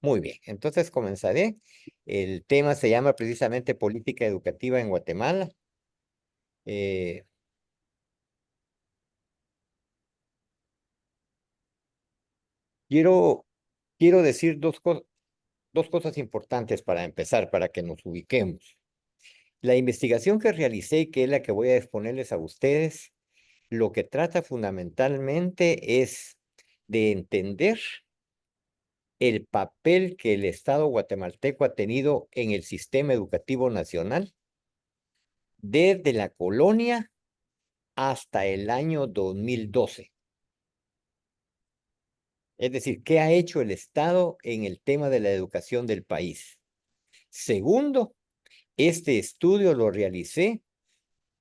Muy bien, entonces comenzaré. El tema se llama precisamente política educativa en Guatemala. Eh, quiero, quiero decir dos cosas importantes para empezar, para que nos ubiquemos. La investigación que realicé, que es la que voy a exponerles a ustedes, lo que trata fundamentalmente es de entender el papel que el Estado guatemalteco ha tenido en el sistema educativo nacional desde la colonia hasta el año 2012. Es decir, ¿qué ha hecho el Estado en el tema de la educación del país? Segundo, este estudio lo realicé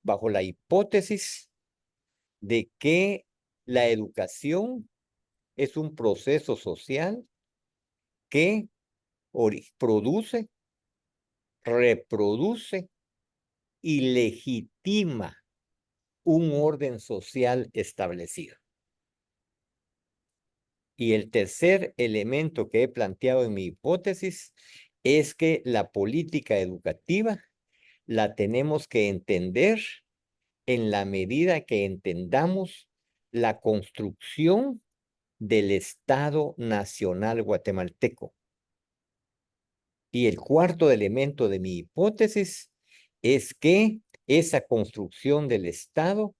bajo la hipótesis de que la educación es un proceso social que produce, reproduce y legitima un orden social establecido. Y el tercer elemento que he planteado en mi hipótesis es que la política educativa la tenemos que entender en la medida que entendamos la construcción del Estado Nacional Guatemalteco. Y el cuarto elemento de mi hipótesis es que esa construcción del Estado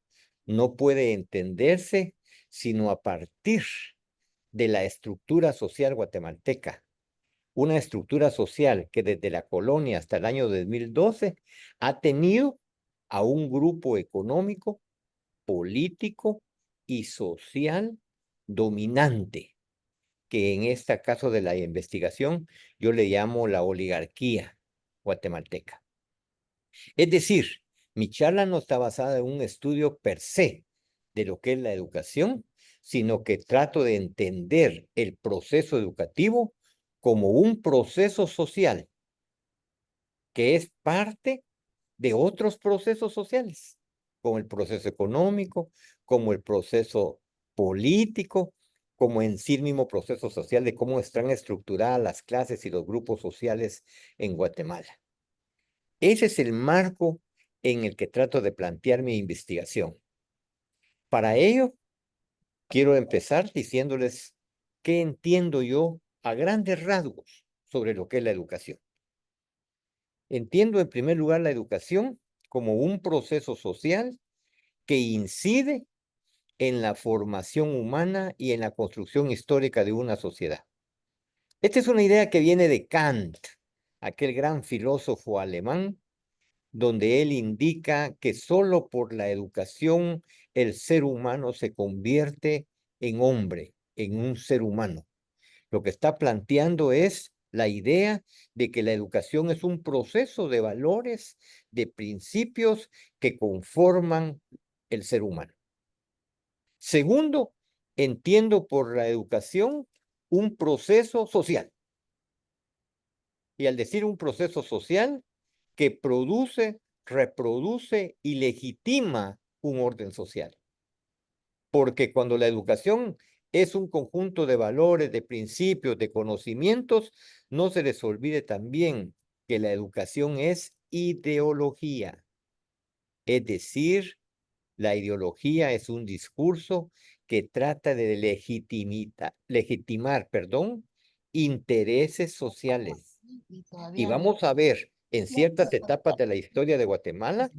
no puede entenderse sino a partir de la estructura social guatemalteca. Una estructura social que desde la colonia hasta el año 2012 ha tenido a un grupo económico, político y social dominante, que en este caso de la investigación yo le llamo la oligarquía guatemalteca. Es decir, mi charla no está basada en un estudio per se de lo que es la educación, sino que trato de entender el proceso educativo como un proceso social que es parte de otros procesos sociales, como el proceso económico, como el proceso político, como en sí el mismo proceso social de cómo están estructuradas las clases y los grupos sociales en Guatemala. Ese es el marco en el que trato de plantear mi investigación. Para ello, quiero empezar diciéndoles qué entiendo yo a grandes rasgos sobre lo que es la educación. Entiendo en primer lugar la educación como un proceso social que incide en la formación humana y en la construcción histórica de una sociedad. Esta es una idea que viene de Kant, aquel gran filósofo alemán, donde él indica que solo por la educación el ser humano se convierte en hombre, en un ser humano. Lo que está planteando es la idea de que la educación es un proceso de valores, de principios que conforman el ser humano. Segundo, entiendo por la educación un proceso social. Y al decir un proceso social que produce, reproduce y legitima un orden social. Porque cuando la educación es un conjunto de valores, de principios, de conocimientos, no se les olvide también que la educación es ideología. Es decir, la ideología es un discurso que trata de legitimar, intereses sociales. Y vamos a ver en ciertas etapas de la historia de Guatemala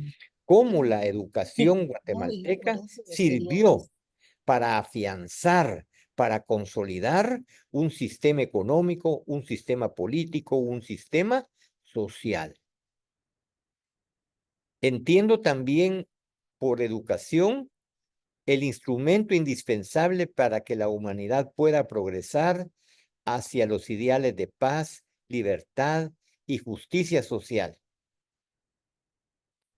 cómo la educación guatemalteca sirvió para afianzar, para consolidar un sistema económico, un sistema político, un sistema social. Entiendo también por educación el instrumento indispensable para que la humanidad pueda progresar hacia los ideales de paz, libertad y justicia social.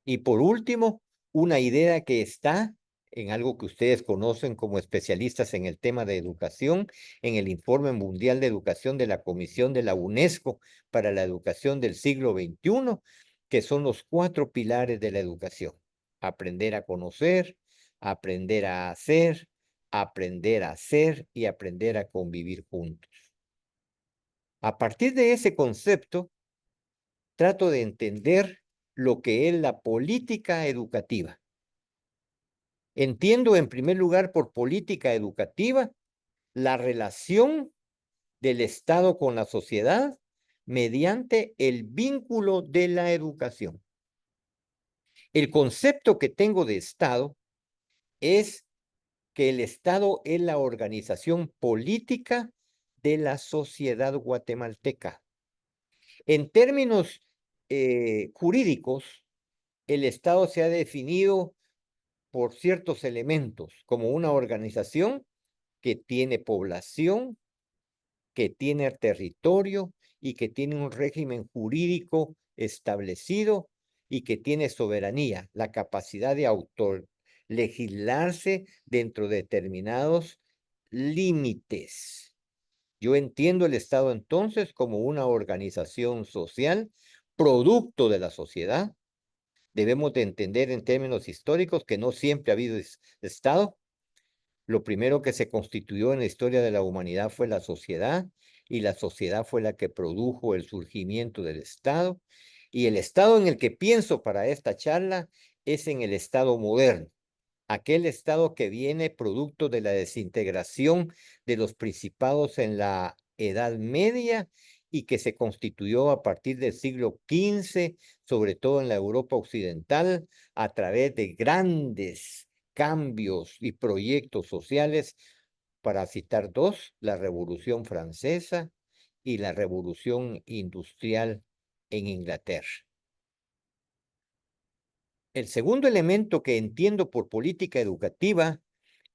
Y por último, una idea que está en algo que ustedes conocen como especialistas en el tema de educación, en el Informe Mundial de Educación de la Comisión de la UNESCO para la Educación del siglo XXI, que son los 4 pilares de la educación. Aprender a conocer, aprender a hacer, aprender a ser y aprender a convivir juntos. A partir de ese concepto, trato de entender lo que es la política educativa. Entiendo en primer lugar por política educativa la relación del Estado con la sociedad mediante el vínculo de la educación. El concepto que tengo de Estado es que el Estado es la organización política de la sociedad guatemalteca. En términos jurídicos, el Estado se ha definido por ciertos elementos como una organización que tiene población, que tiene territorio y que tiene un régimen jurídico establecido y que tiene soberanía, la capacidad de legislarse dentro de determinados límites. Yo entiendo el Estado entonces como una organización social, producto de la sociedad. Debemos de entender en términos históricos que no siempre ha habido Estado. Lo primero que se constituyó en la historia de la humanidad fue la sociedad, y la sociedad fue la que produjo el surgimiento del Estado. Y el Estado en el que pienso para esta charla es en el Estado moderno, aquel Estado que viene producto de la desintegración de los principados en la Edad Media y que se constituyó a partir del siglo XV, sobre todo en la Europa occidental, a través de grandes cambios y proyectos sociales, para citar dos: la Revolución Francesa y la Revolución Industrial en Inglaterra. El segundo elemento que entiendo por política educativa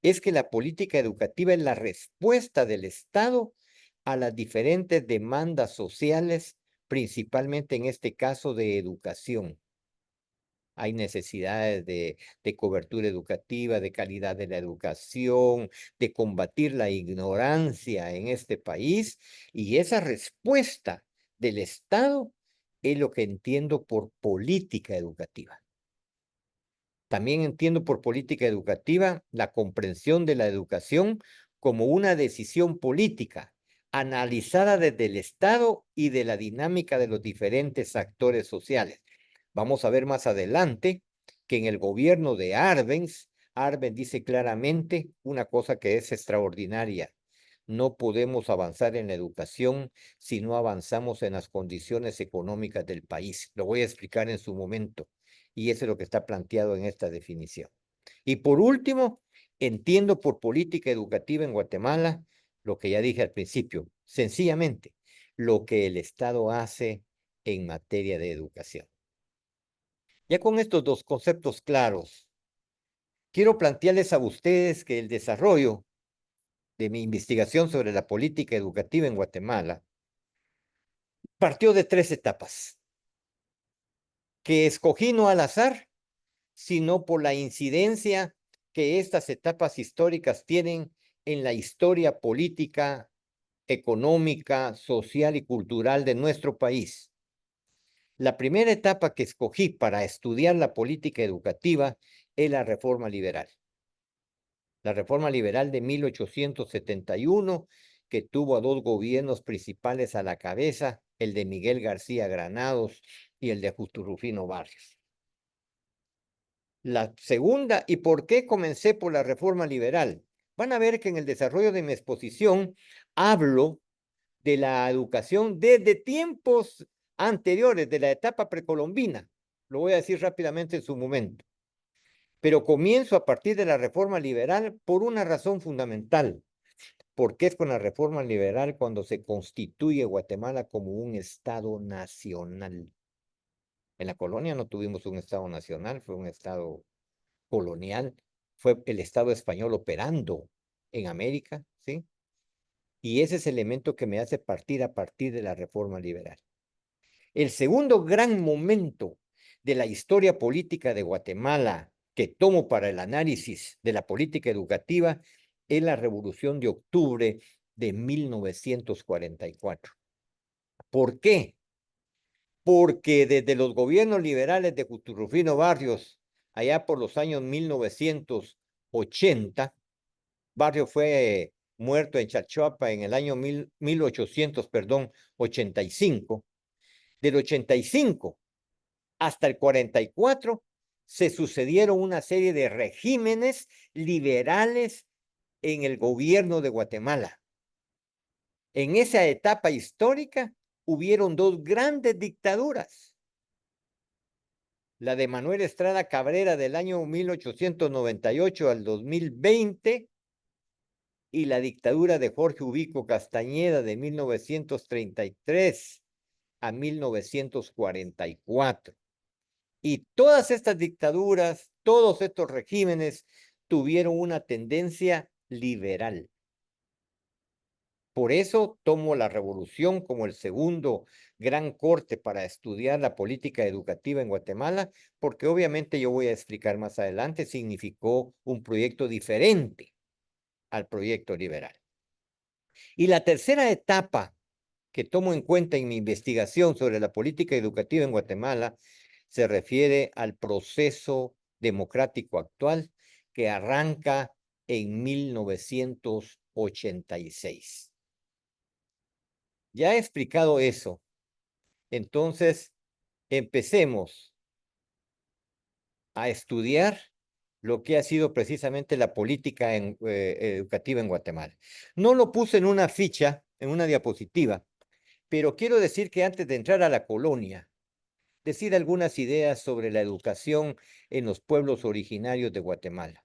es que la política educativa es la respuesta del Estado a las diferentes demandas sociales, principalmente en este caso de educación. Hay necesidades de cobertura educativa, de calidad de la educación, de combatir la ignorancia en este país, y esa respuesta del Estado es lo que entiendo por política educativa. También entiendo por política educativa la comprensión de la educación como una decisión política, analizada desde el Estado y de la dinámica de los diferentes actores sociales. Vamos a ver más adelante que en el gobierno de Arbenz, Arbenz dice claramente una cosa que es extraordinaria: no podemos avanzar en la educación si no avanzamos en las condiciones económicas del país. Lo voy a explicar en su momento. Y eso es lo que está planteado en esta definición. Y por último, entiendo por política educativa en Guatemala lo que ya dije al principio: sencillamente lo que el Estado hace en materia de educación. Ya con estos dos conceptos claros, quiero plantearles a ustedes que el desarrollo de mi investigación sobre la política educativa en Guatemala partió de tres etapas que escogí no al azar, sino por la incidencia que estas etapas históricas tienen en la historia política, económica, social y cultural de nuestro país. La primera etapa que escogí para estudiar la política educativa es la Reforma Liberal. La Reforma Liberal de 1871, que tuvo a dos gobiernos principales a la cabeza, el de Miguel García Granados y el de Justo Rufino Barrios. La segunda, ¿y por qué comencé por la Reforma Liberal? Van a ver que en el desarrollo de mi exposición hablo de la educación desde tiempos anteriores, de la etapa precolombina. Lo voy a decir rápidamente en su momento. Pero comienzo a partir de la Reforma Liberal por una razón fundamental, porque es con la Reforma Liberal cuando se constituye Guatemala como un Estado nacional. En la colonia no tuvimos un Estado nacional, fue un Estado colonial, fue el Estado español operando en América, ¿sí? Y ese es el elemento que me hace partir a partir de la Reforma Liberal. El segundo gran momento de la historia política de Guatemala que tomo para el análisis de la política educativa es la Revolución de Octubre de 1944. ¿Por qué? Porque desde los gobiernos liberales de Justo Rufino Barrios, allá por los años 1980, Barrios fue muerto en Chalchuapa en el año 1885. Del 85 hasta el 44 se sucedieron una serie de regímenes liberales en el gobierno de Guatemala. En esa etapa histórica hubieron dos grandes dictaduras. La de Manuel Estrada Cabrera del año 1898 al 2020 y la dictadura de Jorge Ubico Castañeda de 1933 a 1944. Y todas estas dictaduras, todos estos regímenes tuvieron una tendencia liberal. Por eso tomo la revolución como el segundo gran corte para estudiar la política educativa en Guatemala, porque obviamente yo voy a explicar más adelante, significó un proyecto diferente al proyecto liberal. Y la tercera etapa que tomo en cuenta en mi investigación sobre la política educativa en Guatemala se refiere al proceso democrático actual que arranca en 1986. Ya he explicado eso, entonces empecemos a estudiar lo que ha sido precisamente la política educativa en Guatemala. No lo puse en una ficha, en una diapositiva, pero quiero decir que antes de entrar a la colonia, decir algunas ideas sobre la educación en los pueblos originarios de Guatemala.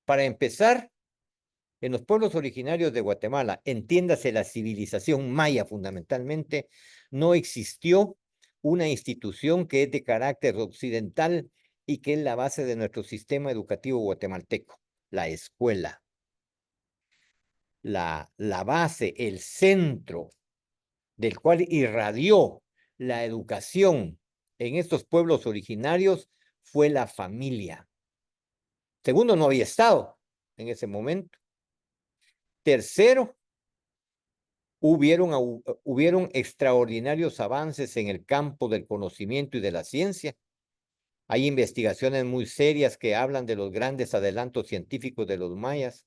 Para empezar, en los pueblos originarios de Guatemala, entiéndase la civilización maya fundamentalmente, no existió una institución que es de carácter occidental y que es la base de nuestro sistema educativo guatemalteco, la escuela. La base, el centro del cual irradió la educación en estos pueblos originarios fue la familia. Segundo, no había Estado en ese momento. Tercero, hubieron extraordinarios avances en el campo del conocimiento y de la ciencia. Hay investigaciones muy serias que hablan de los grandes adelantos científicos de los mayas.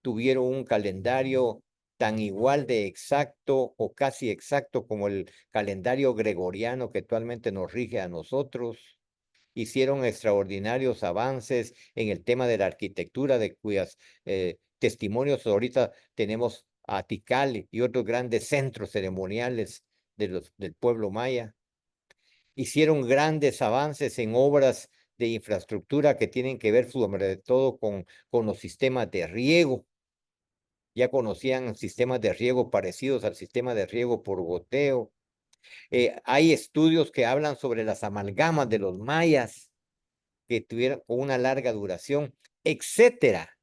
Tuvieron un calendario tan igual de exacto o casi exacto como el calendario gregoriano que actualmente nos rige a nosotros. Hicieron extraordinarios avances en el tema de la arquitectura, de cuyos testimonios ahorita tenemos a Tikal y otros grandes centros ceremoniales del pueblo maya. Hicieron grandes avances en obras de infraestructura que tienen que ver sobre todo con los sistemas de riego. Ya conocían sistemas de riego parecidos al sistema de riego por goteo. Hay estudios que hablan sobre las amalgamas de los mayas que tuvieron una larga duración, etcétera.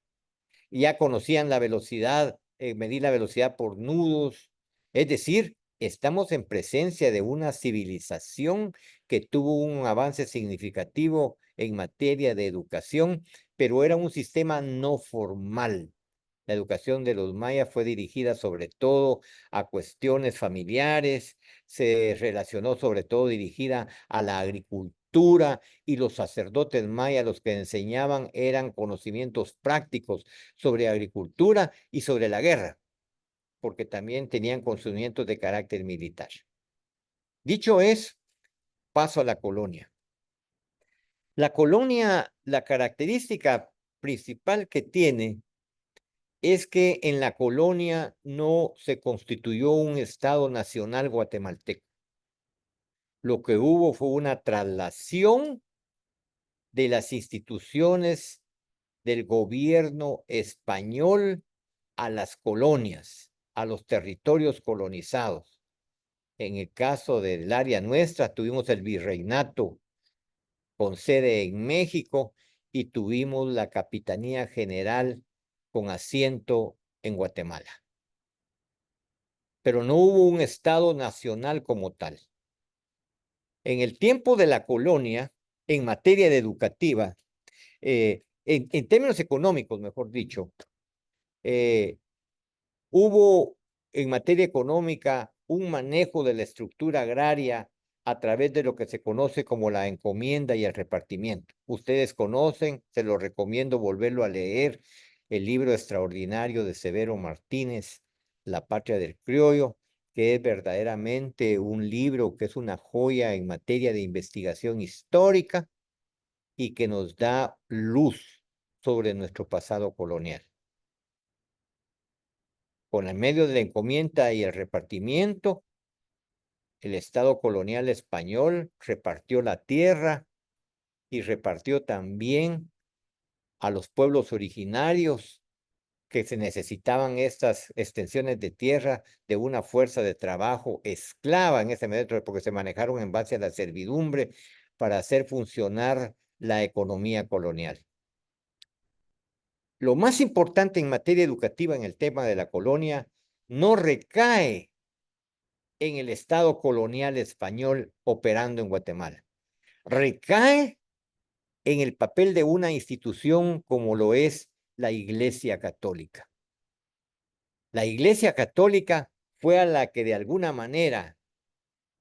Ya conocían la velocidad, medir la velocidad por nudos. Es decir, estamos en presencia de una civilización que tuvo un avance significativo en materia de educación, pero era un sistema no formal. La educación de los mayas fue dirigida sobre todo a cuestiones familiares, se relacionó sobre todo dirigida a la agricultura y los sacerdotes mayas los que enseñaban eran conocimientos prácticos sobre agricultura y sobre la guerra, porque también tenían conocimientos de carácter militar. Dicho eso, paso a la colonia. La colonia, la característica principal que tiene es que en la colonia no se constituyó un Estado nacional guatemalteco. Lo que hubo fue una traslación de las instituciones del gobierno español a las colonias, a los territorios colonizados. En el caso del área nuestra, tuvimos el virreinato con sede en México y tuvimos la Capitanía General con asiento en Guatemala. Pero no hubo un Estado nacional como tal. En el tiempo de la colonia, en materia de educativa, en términos económicos, mejor dicho, hubo en materia económica un manejo de la estructura agraria a través de lo que se conoce como la encomienda y el repartimiento. Ustedes conocen, se lo recomiendo volverlo a leer. el libro extraordinario de Severo Martínez, La Patria del Criollo, que es verdaderamente un libro que es una joya en materia de investigación histórica y que nos da luz sobre nuestro pasado colonial. Con el medio de la encomienda y el repartimiento, el Estado colonial español repartió la tierra y repartió también a los pueblos originarios que se necesitaban estas extensiones de tierra de una fuerza de trabajo esclava en ese momento, porque se manejaron en base a la servidumbre para hacer funcionar la economía colonial. Lo más importante en materia educativa en el tema de la colonia no recae en el Estado colonial español operando en Guatemala. Recae en el papel de una institución como lo es la Iglesia Católica. La Iglesia Católica fue a la que de alguna manera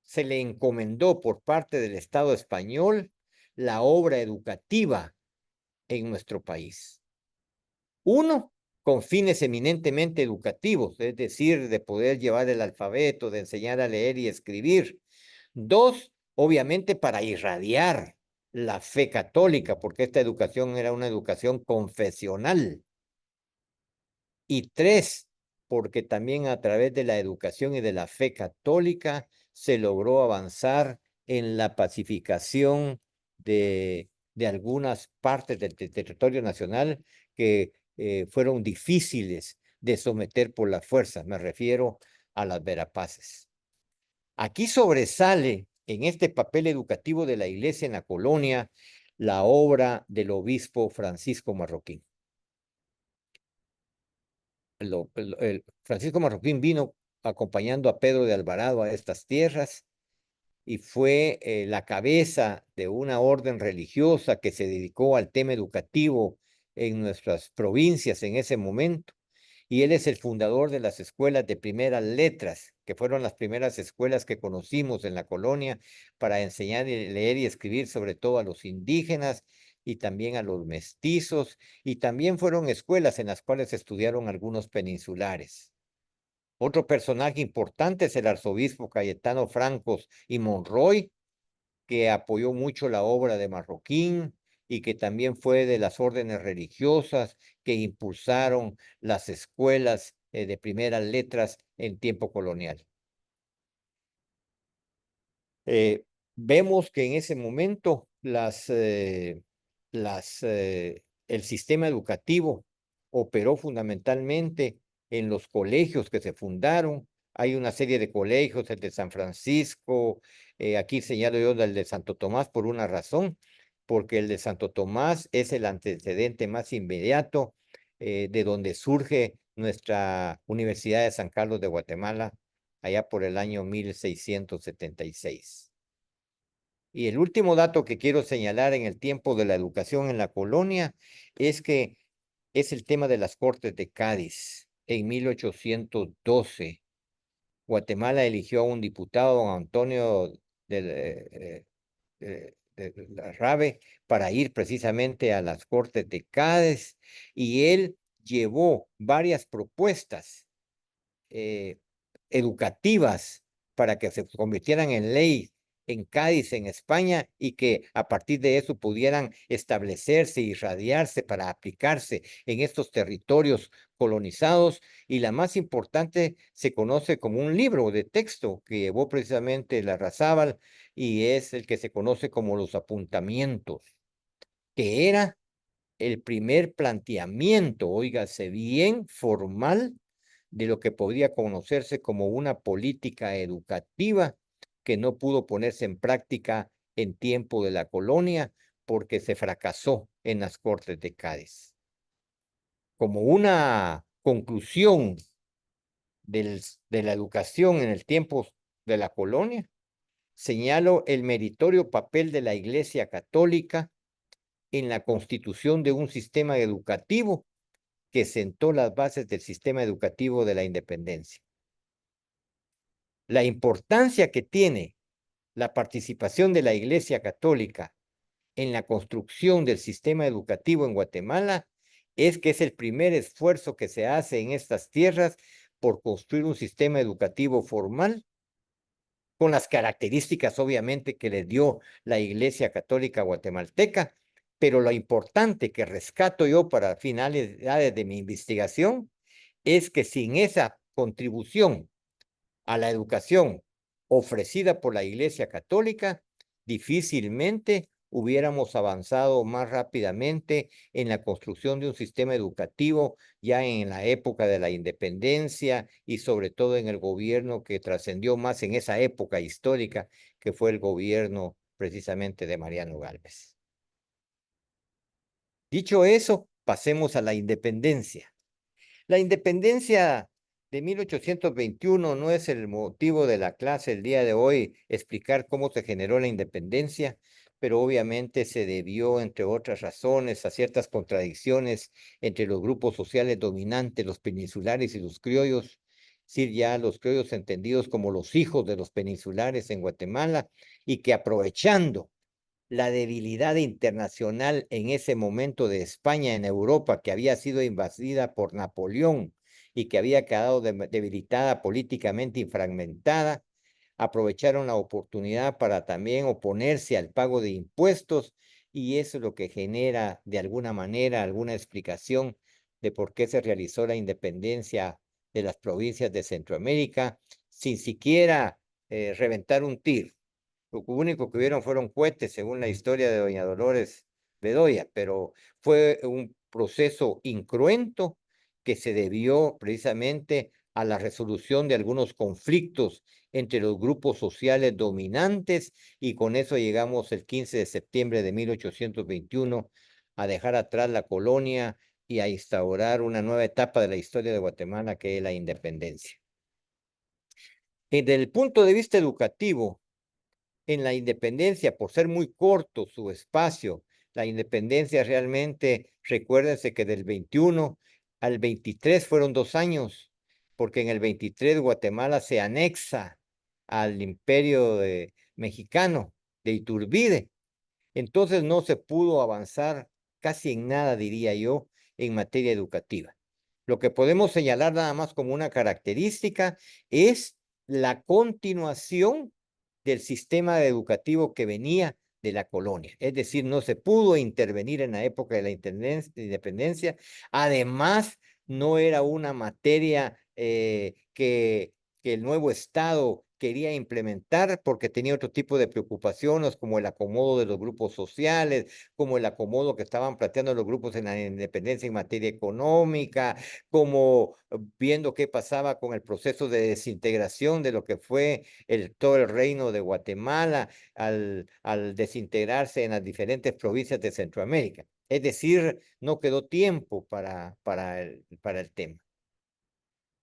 se le encomendó por parte del Estado español la obra educativa en nuestro país. Uno, con fines eminentemente educativos, es decir, de poder llevar el alfabeto, de enseñar a leer y escribir. Dos, obviamente para irradiar la fe católica, porque esta educación era una educación confesional. Y tres, porque también a través de la educación y de la fe católica se logró avanzar en la pacificación de algunas partes del territorio nacional que fueron difíciles de someter por la fuerza. Me refiero a las Verapaces. Aquí sobresale en este papel educativo de la Iglesia en la colonia la obra del obispo Francisco Marroquín. Francisco Marroquín vino acompañando a Pedro de Alvarado a estas tierras y fue la cabeza de una orden religiosa que se dedicó al tema educativo en nuestras provincias en ese momento. Y él es el fundador de las escuelas de primeras letras, que fueron las primeras escuelas que conocimos en la colonia para enseñar a leer y escribir, sobre todo a los indígenas y también a los mestizos, y también fueron escuelas en las cuales estudiaron algunos peninsulares. Otro personaje importante es el arzobispo Cayetano Francos y Monroy, que apoyó mucho la obra de Marroquín y que también fue de las órdenes religiosas que impulsaron las escuelas de primeras letras en tiempo colonial. Vemos que en ese momento el sistema educativo operó fundamentalmente en los colegios que se fundaron. Hay una serie de colegios, el de San Francisco, aquí señalo yo el de Santo Tomás por una razón, porque el de Santo Tomás es el antecedente más inmediato de donde surge nuestra Universidad de San Carlos de Guatemala, allá por el año 1676. Y el último dato que quiero señalar en el tiempo de la educación en la colonia es que es el tema de las Cortes de Cádiz. En 1812, Guatemala eligió a un diputado, don Antonio de Larrave, para ir precisamente a las Cortes de Cádiz, y él llevó varias propuestas educativas para que se convirtieran en ley en Cádiz, en España, y que a partir de eso pudieran establecerse y irradiarse para aplicarse en estos territorios colonizados. Y la más importante se conoce como un libro de texto que llevó precisamente Larrazábal y es el que se conoce como los apuntamientos, que era el primer planteamiento, óigase bien, formal de lo que podría conocerse como una política educativa que no pudo ponerse en práctica en tiempo de la colonia porque se fracasó en las Cortes de Cádiz. Como una conclusión de la educación en el tiempo de la colonia, señalo el meritorio papel de la Iglesia Católica en la constitución de un sistema educativo que sentó las bases del sistema educativo de la independencia. La importancia que tiene la participación de la Iglesia Católica en la construcción del sistema educativo en Guatemala es que es el primer esfuerzo que se hace en estas tierras por construir un sistema educativo formal con las características obviamente que le dio la Iglesia Católica Guatemalteca, pero lo importante que rescato yo para finalidades de mi investigación es que sin esa contribución a la educación ofrecida por la Iglesia Católica, difícilmente hubiéramos avanzado más rápidamente en la construcción de un sistema educativo ya en la época de la independencia y sobre todo en el gobierno que trascendió más en esa época histórica que fue el gobierno precisamente de Mariano Gálvez. Dicho eso, pasemos a la independencia. La independencia de 1821 no es el motivo de la clase el día de hoy explicar cómo se generó la independencia, pero obviamente se debió, entre otras razones, a ciertas contradicciones entre los grupos sociales dominantes, los peninsulares y los criollos, es decir, ya los criollos entendidos como los hijos de los peninsulares en Guatemala, y que aprovechando la debilidad internacional en ese momento de España en Europa, que había sido invadida por Napoleón y que había quedado debilitada políticamente y fragmentada, aprovecharon la oportunidad para también oponerse al pago de impuestos y eso es lo que genera de alguna manera alguna explicación de por qué se realizó la independencia de las provincias de Centroamérica sin siquiera reventar un tiro. Lo único que hubieron fueron cohetes, según la historia de doña Dolores Bedoya, pero fue un proceso incruento que se debió precisamente a la resolución de algunos conflictos entre los grupos sociales dominantes y con eso llegamos el 15 de septiembre de 1821 a dejar atrás la colonia y a instaurar una nueva etapa de la historia de Guatemala que es la independencia. Desde el punto de vista educativo, en la independencia, por ser muy corto su espacio, la independencia realmente, recuérdense que del 21 al 23 fueron 2 años, porque en el 23 Guatemala se anexa al imperio mexicano de Iturbide. Entonces no se pudo avanzar casi en nada, diría yo, en materia educativa. Lo que podemos señalar nada más como una característica es la continuación del sistema educativo que venía de la colonia. Es decir, no se pudo intervenir en la época de la independencia. Además, no era una materia que el nuevo Estado quería implementar porque tenía otro tipo de preocupaciones como el acomodo de los grupos sociales, como el acomodo que estaban planteando los grupos en la independencia en materia económica, como viendo qué pasaba con el proceso de desintegración de lo que fue todo el reino de Guatemala al desintegrarse en las diferentes provincias de Centroamérica. Es decir, no quedó tiempo para el tema.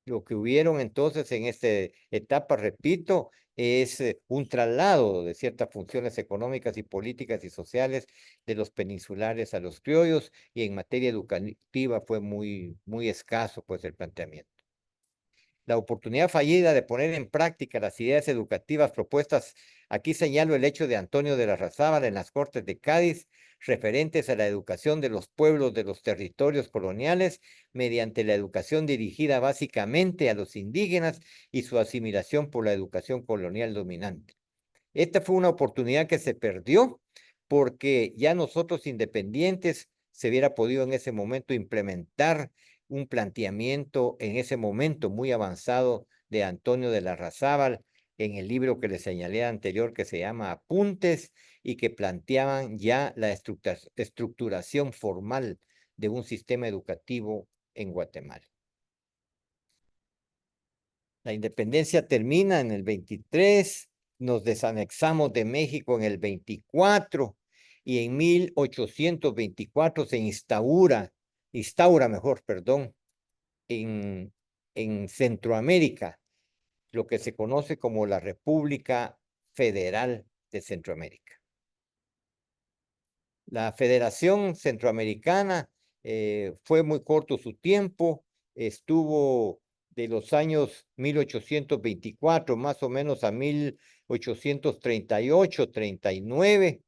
Lo que hubieron entonces en esta etapa, repito, es un traslado de ciertas funciones económicas y políticas y sociales de los peninsulares a los criollos y en materia educativa fue muy escaso pues el planteamiento. La oportunidad fallida de poner en práctica las ideas educativas propuestas, aquí señalo el hecho de Antonio de Larrazábal en las Cortes de Cádiz, referentes a la educación de los pueblos de los territorios coloniales mediante la educación dirigida básicamente a los indígenas y su asimilación por la educación colonial dominante. Esta fue una oportunidad que se perdió porque ya nosotros independientes se hubiera podido en ese momento implementar un planteamiento en ese momento muy avanzado de Antonio de Larrazábal en el libro que le señalé anterior que se llama Apuntes y que planteaban ya la estructuración formal de un sistema educativo en Guatemala. La independencia termina en el 23, nos desanexamos de México en el 24 y en 1824 se instaura mejor, perdón, en Centroamérica, lo que se conoce como la República Federal de Centroamérica. La Federación Centroamericana fue muy corto su tiempo, estuvo de los años 1824 más o menos a 1838, 39,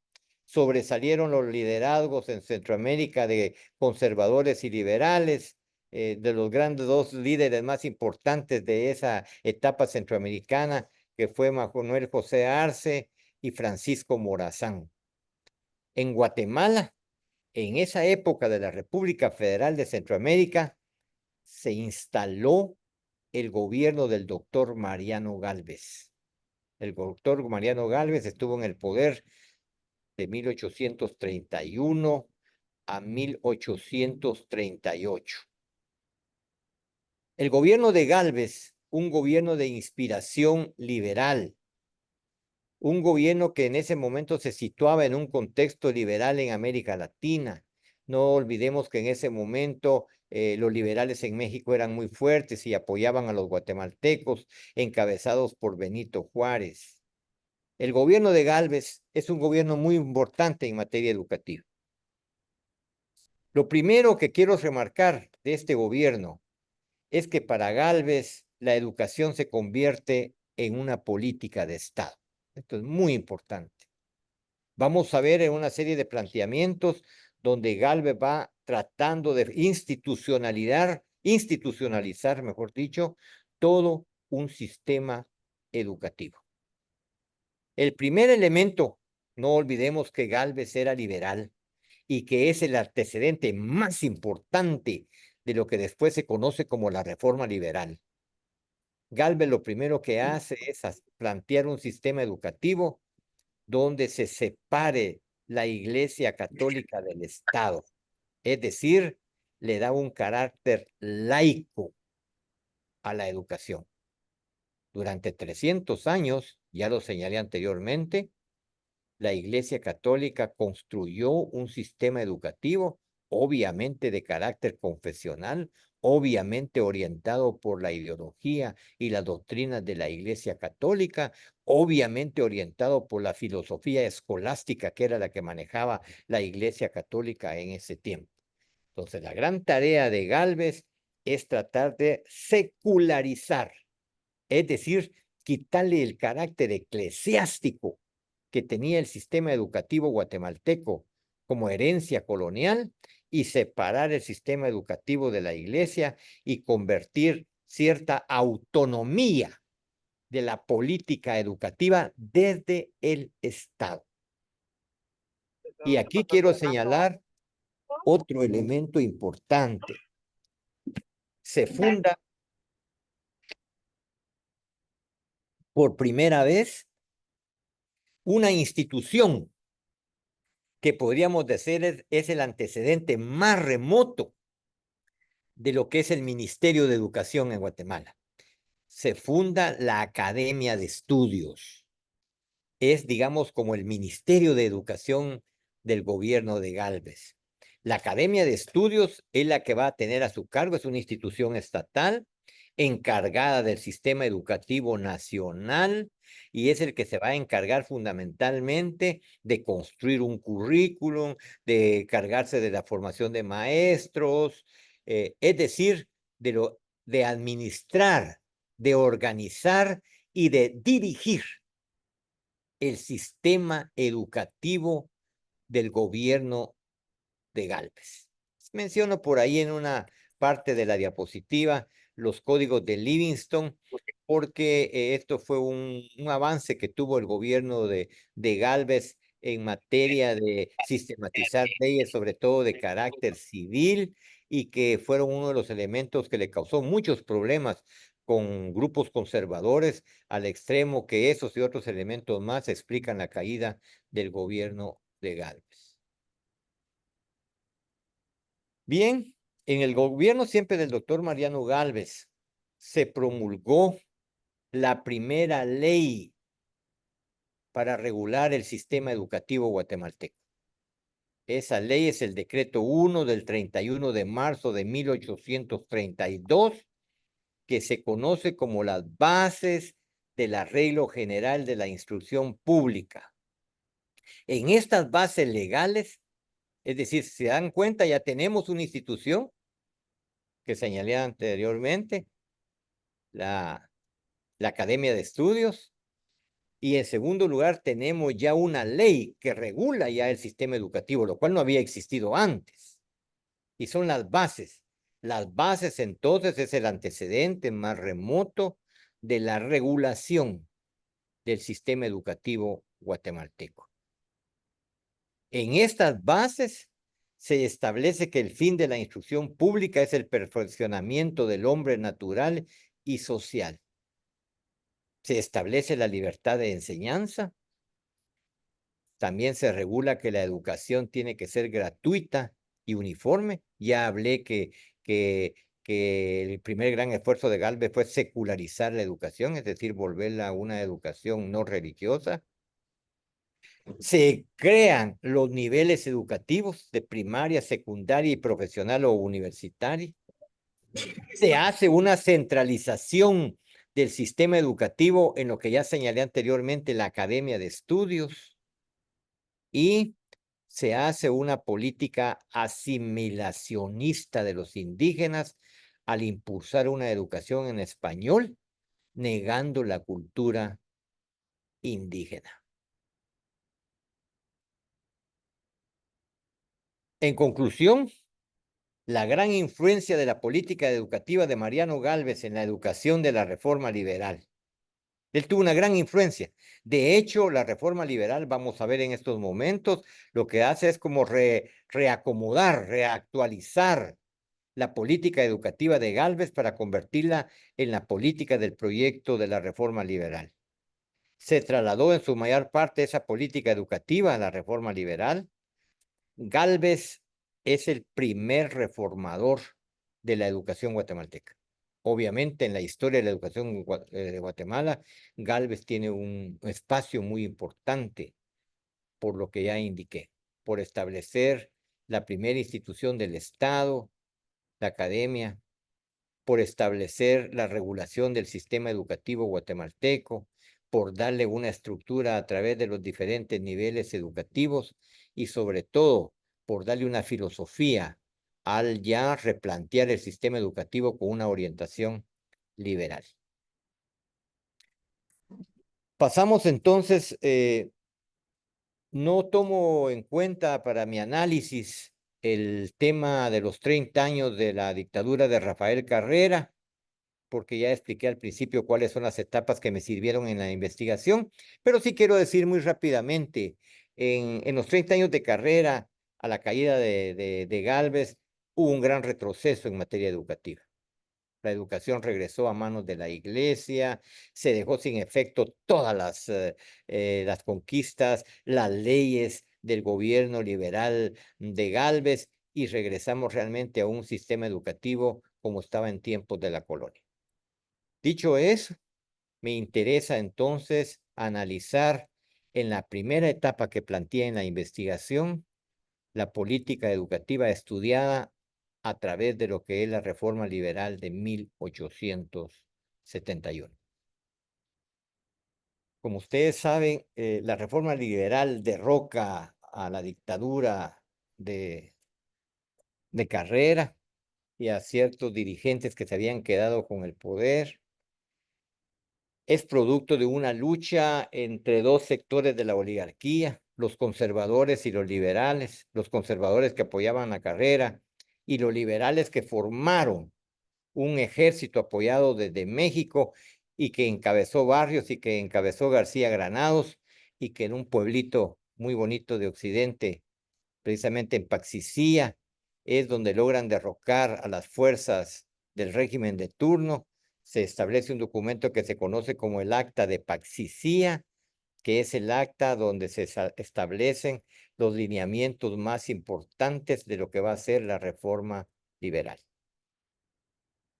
sobresalieron los liderazgos en Centroamérica de conservadores y liberales, de los grandes dos líderes más importantes de esa etapa centroamericana, que fue Manuel José Arce y Francisco Morazán. En Guatemala, en esa época de la República Federal de Centroamérica, se instaló el gobierno del doctor Mariano Gálvez. El doctor Mariano Gálvez estuvo en el poder de 1831 a 1838. El gobierno de Gálvez, un gobierno de inspiración liberal, un gobierno que en ese momento se situaba en un contexto liberal en América Latina. No olvidemos que en ese momento los liberales en México eran muy fuertes y apoyaban a los guatemaltecos, encabezados por Benito Juárez. El gobierno de Gálvez es un gobierno muy importante en materia educativa. Lo primero que quiero remarcar de este gobierno es que para Gálvez la educación se convierte en una política de Estado. Esto es muy importante. Vamos a ver en una serie de planteamientos donde Gálvez va tratando de institucionalizar, mejor dicho, todo un sistema educativo. El primer elemento, no olvidemos que Gálvez era liberal y que es el antecedente más importante de lo que después se conoce como la reforma liberal. Gálvez lo primero que hace es plantear un sistema educativo donde se separe la Iglesia Católica del Estado, es decir, le da un carácter laico a la educación. Durante 300 años, ya lo señalé anteriormente, la Iglesia Católica construyó un sistema educativo, obviamente de carácter confesional, obviamente orientado por la ideología y las doctrinas de la Iglesia Católica, obviamente orientado por la filosofía escolástica que era la que manejaba la Iglesia Católica en ese tiempo. Entonces, la gran tarea de Gálvez es tratar de secularizar, es decir, quitarle el carácter eclesiástico que tenía el sistema educativo guatemalteco como herencia colonial y separar el sistema educativo de la iglesia y convertir cierta autonomía de la política educativa desde el Estado. Y aquí quiero señalar otro elemento importante. Se funda por primera vez una institución que podríamos decir es el antecedente más remoto de lo que es el Ministerio de Educación en Guatemala. Se funda la Academia de Estudios. Es, digamos, como el Ministerio de Educación del gobierno de Gálvez. La Academia de Estudios es la que va a tener a su cargo, es una institución estatal encargada del sistema educativo nacional y es el que se va a encargar fundamentalmente de construir un currículum, de cargarse de la formación de maestros, es decir, de administrar, de organizar y de dirigir el sistema educativo del gobierno de Gálvez. Menciono por ahí en una parte de la diapositiva los códigos de Livingston, porque esto fue un avance que tuvo el gobierno de Gálvez en materia de sistematizar leyes, sobre todo de carácter civil, y que fueron uno de los elementos que le causó muchos problemas con grupos conservadores, al extremo que esos y otros elementos más explican la caída del gobierno de Gálvez. Bien, en el gobierno siempre del doctor Mariano Gálvez se promulgó la primera ley para regular el sistema educativo guatemalteco. Esa ley es el decreto 1 del 31 de marzo de 1832, que se conoce como las bases del arreglo general de la instrucción pública. En estas bases legales, es decir, si se dan cuenta, ya tenemos una institución que señalé anteriormente, la Academia de Estudios, Y en segundo lugar, tenemos ya una ley que regula ya el sistema educativo, lo cual no había existido antes. Y son las bases. Las bases entonces es el antecedente más remoto de la regulación del sistema educativo guatemalteco. En estas bases se establece que el fin de la instrucción pública es el perfeccionamiento del hombre natural y social. Se establece la libertad de enseñanza. También se regula que la educación tiene que ser gratuita y uniforme. Ya hablé que el primer gran esfuerzo de Gálvez fue secularizar la educación, es decir, volverla a una educación no religiosa. Se crean los niveles educativos de primaria, secundaria y profesional o universitaria. Se hace una centralización del sistema educativo en lo que ya señalé anteriormente, la academia de estudios, y se hace una política asimilacionista de los indígenas al impulsar una educación en español, negando la cultura indígena. En conclusión, la gran influencia de la política educativa de Mariano Gálvez en la educación de la reforma liberal. Él tuvo una gran influencia. De hecho, la reforma liberal, vamos a ver en estos momentos, lo que hace es como reacomodar, reactualizar la política educativa de Gálvez para convertirla en la política del proyecto de la reforma liberal. Se trasladó en su mayor parte esa política educativa a la reforma liberal. Gálvez es el primer reformador de la educación guatemalteca. Obviamente, en la historia de la educación de Guatemala, Gálvez tiene un espacio muy importante, por lo que ya indiqué, por establecer la primera institución del Estado, la academia, por establecer la regulación del sistema educativo guatemalteco, por darle una estructura a través de los diferentes niveles educativos y sobre todo por darle una filosofía al ya replantear el sistema educativo con una orientación liberal. Pasamos entonces, no tomo en cuenta para mi análisis el tema de los 30 años de la dictadura de Rafael Carrera, porque ya expliqué al principio cuáles son las etapas que me sirvieron en la investigación, pero sí quiero decir muy rápidamente, en los 30 años de carrera, a la caída de Gálvez, hubo un gran retroceso en materia educativa. La educación regresó a manos de la iglesia, se dejó sin efecto todas las conquistas, las leyes del gobierno liberal de Gálvez y regresamos realmente a un sistema educativo como estaba en tiempos de la colonia. Dicho eso, me interesa entonces analizar en la primera etapa que planteé en la investigación la política educativa estudiada a través de lo que es la reforma liberal de 1871. Como ustedes saben, la reforma liberal derroca a la dictadura de Carrera y a ciertos dirigentes que se habían quedado con el poder. Es producto de una lucha entre dos sectores de la oligarquía, los conservadores y los liberales, los conservadores que apoyaban la Carrera y los liberales que formaron un ejército apoyado desde México y que encabezó Barrios y que encabezó García Granados y que en un pueblito muy bonito de Occidente, precisamente en Paxicía, es donde logran derrocar a las fuerzas del régimen de turno. Se establece un documento que se conoce como el Acta de Paxicía, que es el acta donde se establecen los lineamientos más importantes de lo que va a ser la reforma liberal.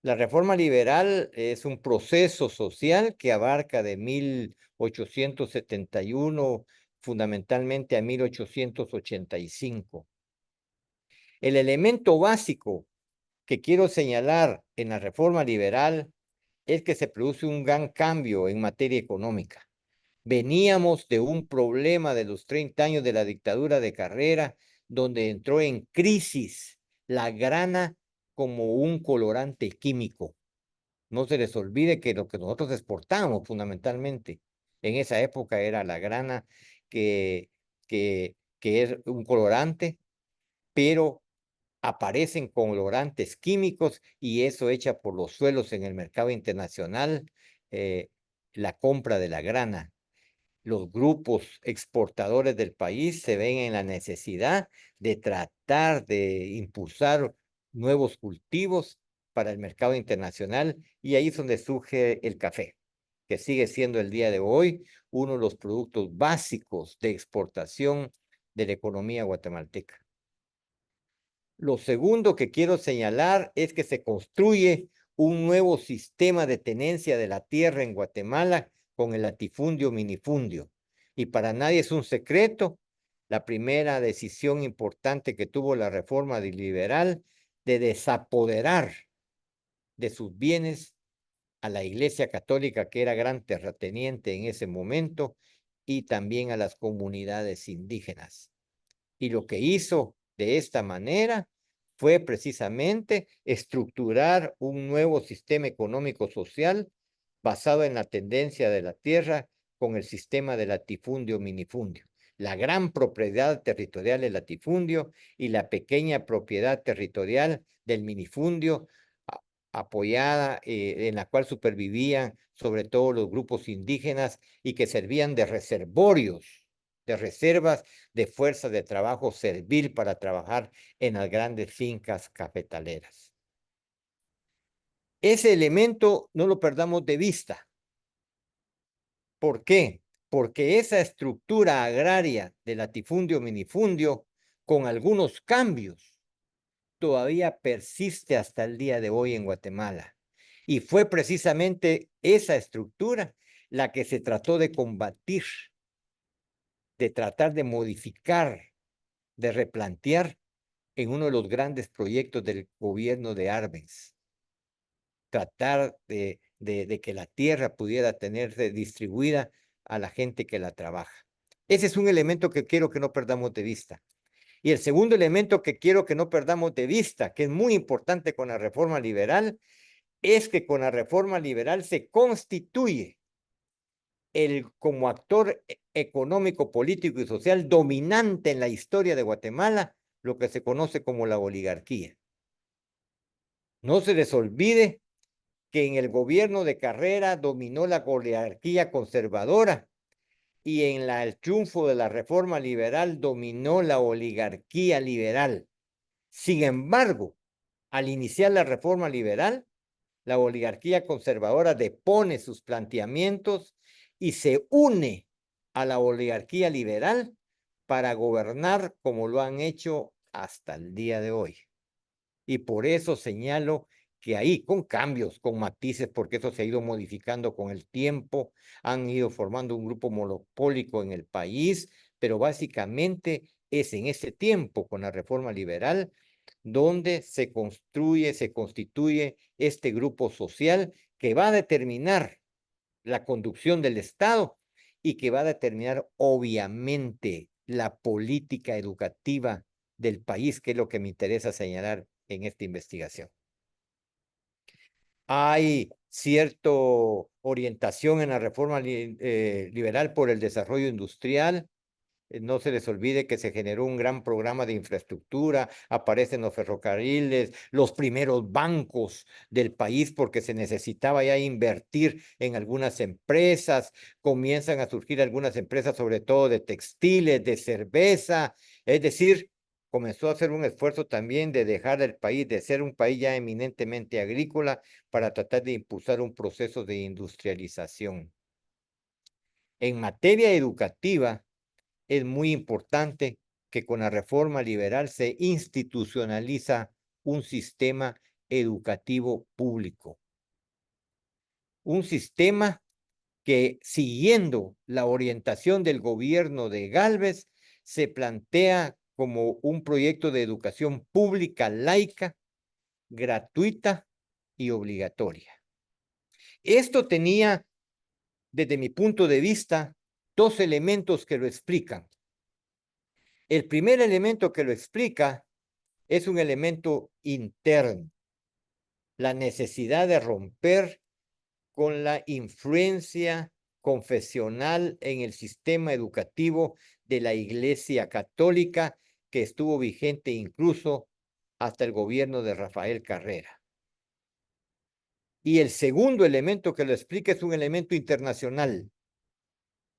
La reforma liberal es un proceso social que abarca de 1871 fundamentalmente a 1885. El elemento básico que quiero señalar en la reforma liberal es que se produce un gran cambio en materia económica. Veníamos de un problema de los 30 años de la dictadura de Carrera, donde entró en crisis la grana como un colorante químico. No se les olvide que lo que nosotros exportamos fundamentalmente En esa época era la grana que es un colorante, pero aparecen colorantes químicos y eso echa por los suelos en el mercado internacional eh, la compra de la grana. Los grupos exportadores del país se ven en la necesidad de tratar de impulsar nuevos cultivos para el mercado internacional y ahí es donde surge el café, que sigue siendo el día de hoy uno de los productos básicos de exportación de la economía guatemalteca. Lo segundo que quiero señalar es que se construye un nuevo sistema de tenencia de la tierra en Guatemala con el latifundio minifundio. Y para nadie es un secreto la primera decisión importante que tuvo la reforma liberal de desapoderar de sus bienes a la Iglesia Católica, que era gran terrateniente en ese momento, y también a las comunidades indígenas. Y lo que hizo de esta manera fue precisamente estructurar un nuevo sistema económico social basado en la tendencia de la tierra con el sistema de latifundio minifundio. La gran propiedad territorial del latifundio y la pequeña propiedad territorial del minifundio apoyada en la cual supervivían sobre todo los grupos indígenas y que servían de reservorios, de reservas de fuerza de trabajo servil para trabajar en las grandes fincas cafetaleras. Ese elemento no lo perdamos de vista. ¿Por qué? Porque esa estructura agraria de latifundio minifundio, con algunos cambios, todavía persiste hasta el día de hoy en Guatemala. Y fue precisamente esa estructura la que se trató de combatir, de tratar de modificar, de replantear en uno de los grandes proyectos del gobierno de Arbenz. Tratar de que la tierra pudiera tenerse distribuida a la gente que la trabaja. Ese es un elemento que quiero que no perdamos de vista. Y el segundo elemento que quiero que no perdamos de vista, que es muy importante con la reforma liberal, es que con la reforma liberal se constituye como actor económico, político y social dominante en la historia de Guatemala, lo que se conoce como la oligarquía. No se les olvide que en el gobierno de Carrera dominó la oligarquía conservadora y en el triunfo de la reforma liberal dominó la oligarquía liberal. Sin embargo, al iniciar la reforma liberal, la oligarquía conservadora depone sus planteamientos y se une a la oligarquía liberal para gobernar como lo han hecho hasta el día de hoy. Y por eso señalo que ahí, con cambios, con matices, porque eso se ha ido modificando con el tiempo, han ido formando un grupo monopólico en el país, pero básicamente es en ese tiempo, con la reforma liberal, donde se construye, se constituye este grupo social que va a determinar la conducción del Estado y que va a determinar, obviamente, la política educativa del país, que es lo que me interesa señalar en esta investigación. Hay cierta orientación en la reforma liberal por el desarrollo industrial. No se les olvide que se generó un gran programa de infraestructura, aparecen los ferrocarriles, los primeros bancos del país porque se necesitaba ya invertir en algunas empresas, comienzan a surgir algunas empresas, sobre todo de textiles, de cerveza, es decir, comenzó a hacer un esfuerzo también de dejar el país, de ser un país ya eminentemente agrícola para tratar de impulsar un proceso de industrialización. En materia educativa, es muy importante que con la reforma liberal se institucionaliza un sistema educativo público. Un sistema que, siguiendo la orientación del gobierno de Gálvez, se plantea como un proyecto de educación pública laica, gratuita y obligatoria. Esto tenía, desde mi punto de vista, dos elementos que lo explican. El primer elemento que lo explica es un elemento interno, la necesidad de romper con la influencia confesional en el sistema educativo de la Iglesia Católica, que estuvo vigente incluso hasta el gobierno de Rafael Carrera. Y el segundo elemento que lo explica es un elemento internacional.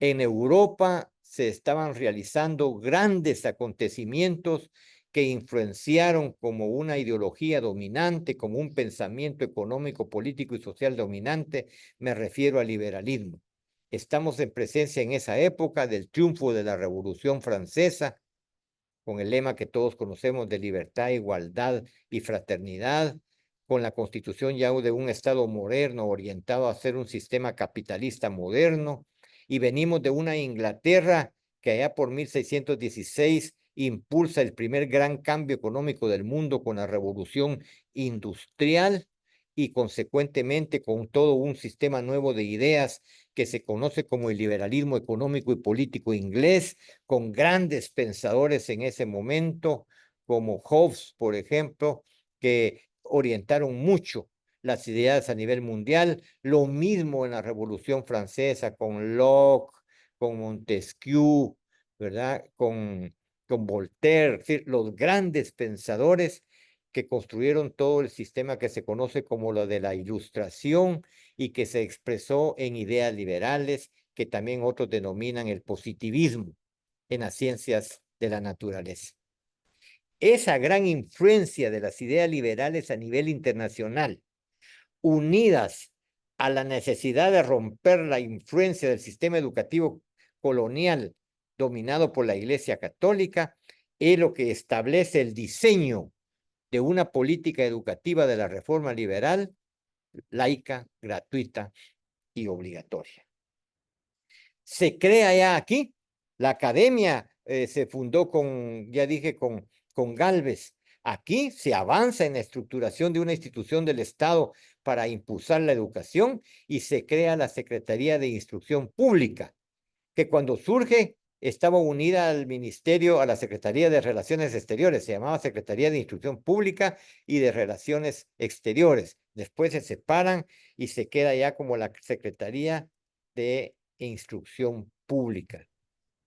En Europa se estaban realizando grandes acontecimientos que influenciaron como una ideología dominante, como un pensamiento económico, político y social dominante. Me refiero al liberalismo. Estamos en presencia en esa época del triunfo de la Revolución Francesa, con el lema que todos conocemos de libertad, igualdad y fraternidad, con la constitución ya de un Estado moderno orientado a ser un sistema capitalista moderno, y venimos de una Inglaterra que allá por 1616 impulsa el primer gran cambio económico del mundo con la revolución industrial y consecuentemente con todo un sistema nuevo de ideas que se conoce como el liberalismo económico y político inglés, con grandes pensadores en ese momento, como Hobbes, por ejemplo, que orientaron mucho las ideas a nivel mundial. Lo mismo en la Revolución Francesa con Locke, con Montesquieu, ¿verdad? Con Voltaire, es decir, los grandes pensadores que construyeron todo el sistema que se conoce como lo de la Ilustración y que se expresó en ideas liberales, que también otros denominan el positivismo en las ciencias de la naturaleza. Esa gran influencia de las ideas liberales a nivel internacional, unidas a la necesidad de romper la influencia del sistema educativo colonial dominado por la Iglesia Católica, es lo que establece el diseño de una política educativa de la reforma liberal, laica, gratuita y obligatoria. Se crea ya aquí, la academia se fundó con, ya dije, con Gálvez. Aquí se avanza en la estructuración de una institución del Estado para impulsar la educación y se crea la Secretaría de Instrucción Pública, que cuando surge estaba unida al Ministerio, a la Secretaría de Relaciones Exteriores, se llamaba Secretaría de Instrucción Pública y de Relaciones Exteriores. Después se separan y se queda ya como la Secretaría de Instrucción Pública,